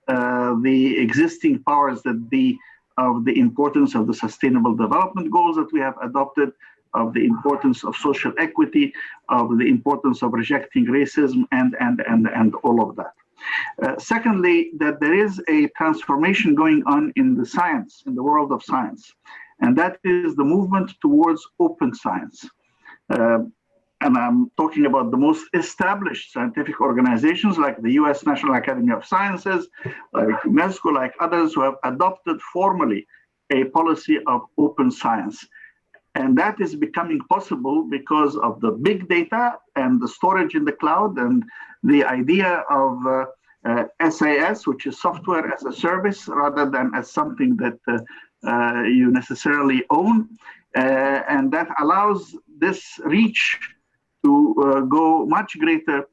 the existing powers that be of the importance of the sustainable development goals that we have adopted, of the importance of social equity, of the importance of rejecting racism, and all of that. Secondly, that there is a transformation going on in the science, in the world of science, and that is the movement towards open science. And I'm talking about the most established scientific organizations like the US National Academy of Sciences, like UNESCO, like others who have adopted formally a policy of open science. And that is becoming possible because of the big data and the storage in the cloud and the idea of SAS, which is software as a service rather than as something that you necessarily own. And that allows this reach to go much greater.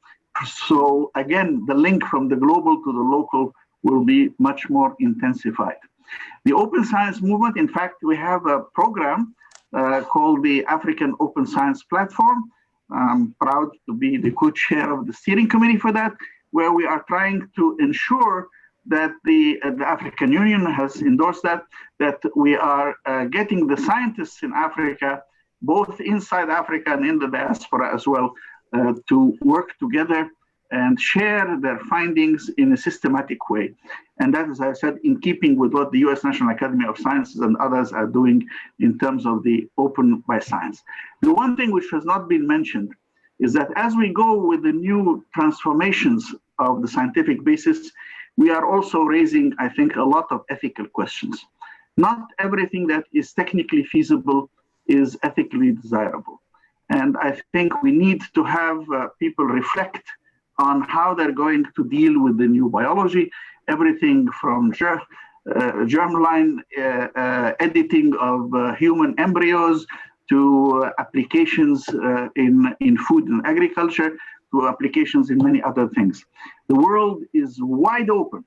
So again, the link from the global to the local will be much more intensified. The open science movement, in fact, we have a program called the African Open Science Platform. I'm proud to be the co-chair of the steering committee for that, where we are trying to ensure that the African Union has endorsed that we are getting the scientists in Africa, both inside Africa and in the diaspora as well, to work together and share their findings in a systematic way. And that, as I said, in keeping with what the US National Academy of Sciences and others are doing in terms of the open by science. The one thing which has not been mentioned is that as we go with the new transformations of the scientific basis, we are also raising, I think, a lot of ethical questions. Not everything that is technically feasible is ethically desirable. And I think we need to have people reflect on how they're going to deal with the new biology, everything from germline editing of human embryos to applications in food and agriculture, to applications in many other things. The world is wide open,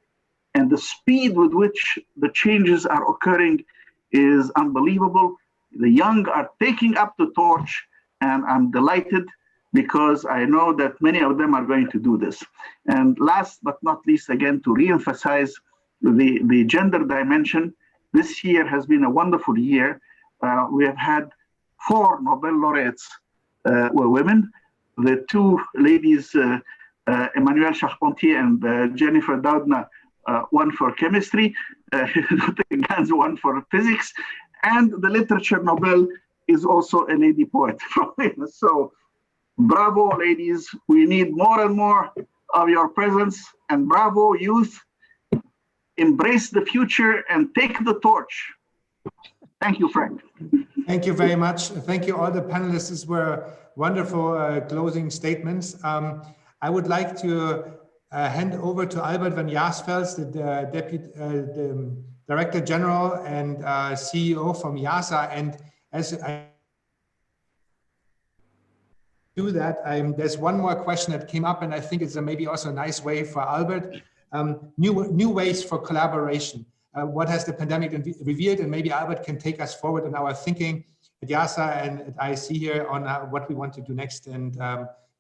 and the speed with which the changes are occurring is unbelievable. The young are taking up the torch, and I'm delighted because I know that many of them are going to do this. And last but not least, again, to reemphasize the gender dimension, this year has been a wonderful year. We have had 4 Nobel laureates were women. The 2 ladies, Emmanuelle Charpentier and Jennifer Doudna, one for chemistry, Gans one for physics, and the literature Nobel is also a lady poet. So bravo, ladies. We need more and more of your presence, and bravo, youth. Embrace the future and take the torch. Thank you, Frank. Thank you very much. Thank you, all the panelists. These were wonderful closing statements. I would like to hand over to Albert van Jaarsveld, the Director General and CEO from IIASA. And as I do that, there's one more question that came up, and I think it's maybe also a nice way for Albert. New ways for collaboration. What has the pandemic revealed? And maybe Albert can take us forward in our thinking at IIASA and at IIC here on what we want to do next, and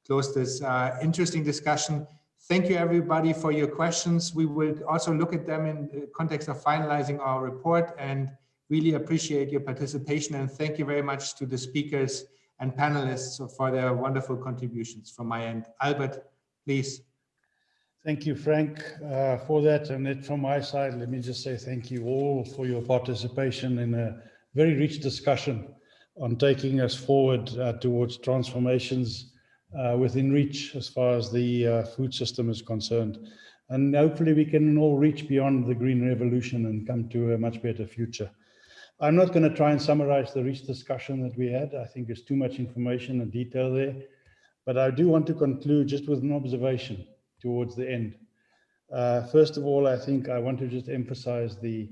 close this interesting discussion. Thank you, everybody, for your questions. We will also look at them in the context of finalizing our report, and really appreciate your participation. And thank you very much to the speakers and panelists for their wonderful contributions from my end. Albert, please. Thank you, Frank, for that. And from my side, let me just say thank you all for your participation in a very rich discussion on taking us forward towards transformations within reach as far as the food system is concerned. And hopefully we can all reach beyond the green revolution and come to a much better future. I'm not going to try and summarize the rich discussion that we had. I think there's too much information and detail there. But I do want to conclude just with an observation towards the end. First of all, I think I want to just emphasize the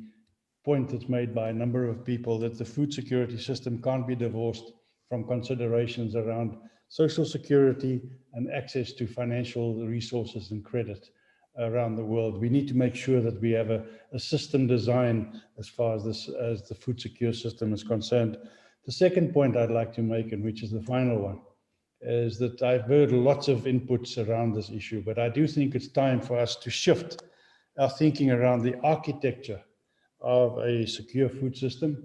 point that's made by a number of people that the food security system can't be divorced from considerations around social security and access to financial resources and credit around the world. We need to make sure that we have a system design as far as the food secure system is concerned. The second point I'd like to make, and which is the final one, is that I've heard lots of inputs around this issue, but I do think it's time for us to shift our thinking around the architecture of a secure food system.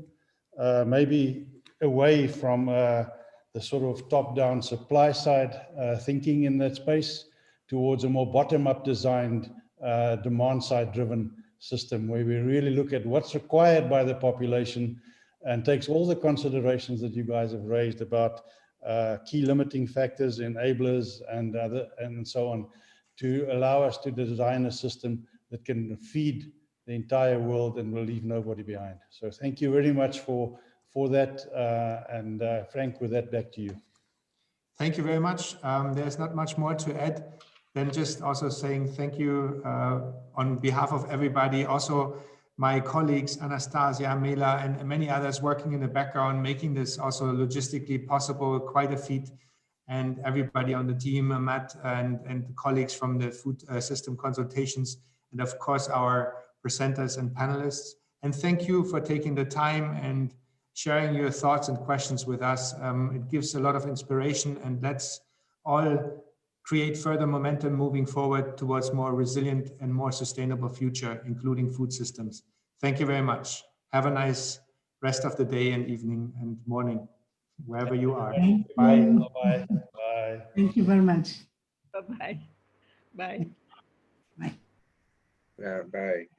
Maybe away from the sort of top-down supply side thinking in that space towards a more bottom-up designed demand side driven system, where we really look at what's required by the population and takes all the considerations that you guys have raised about key limiting factors, enablers, and so on, to allow us to design a system that can feed the entire world and will leave nobody behind. So thank you very much for that. And Frank, with that, back to you. Thank you very much. There's not much more to add than just also saying thank you on behalf of everybody. Also, my colleagues, Anastasia, Mela, and many others working in the background, making this also logistically possible, quite a feat. And everybody on the team, Matt and colleagues from the food system consultations, and of course, our presenters and panelists. And thank you for taking the time and sharing your thoughts and questions with us. It gives a lot of inspiration, and let's all create further momentum moving forward towards more resilient and more sustainable future, including food systems. Thank you very much. Have a nice rest of the day and evening and morning, wherever you are. Bye. Bye. Bye. Thank you very much. Bye-bye. Bye. Bye. Bye.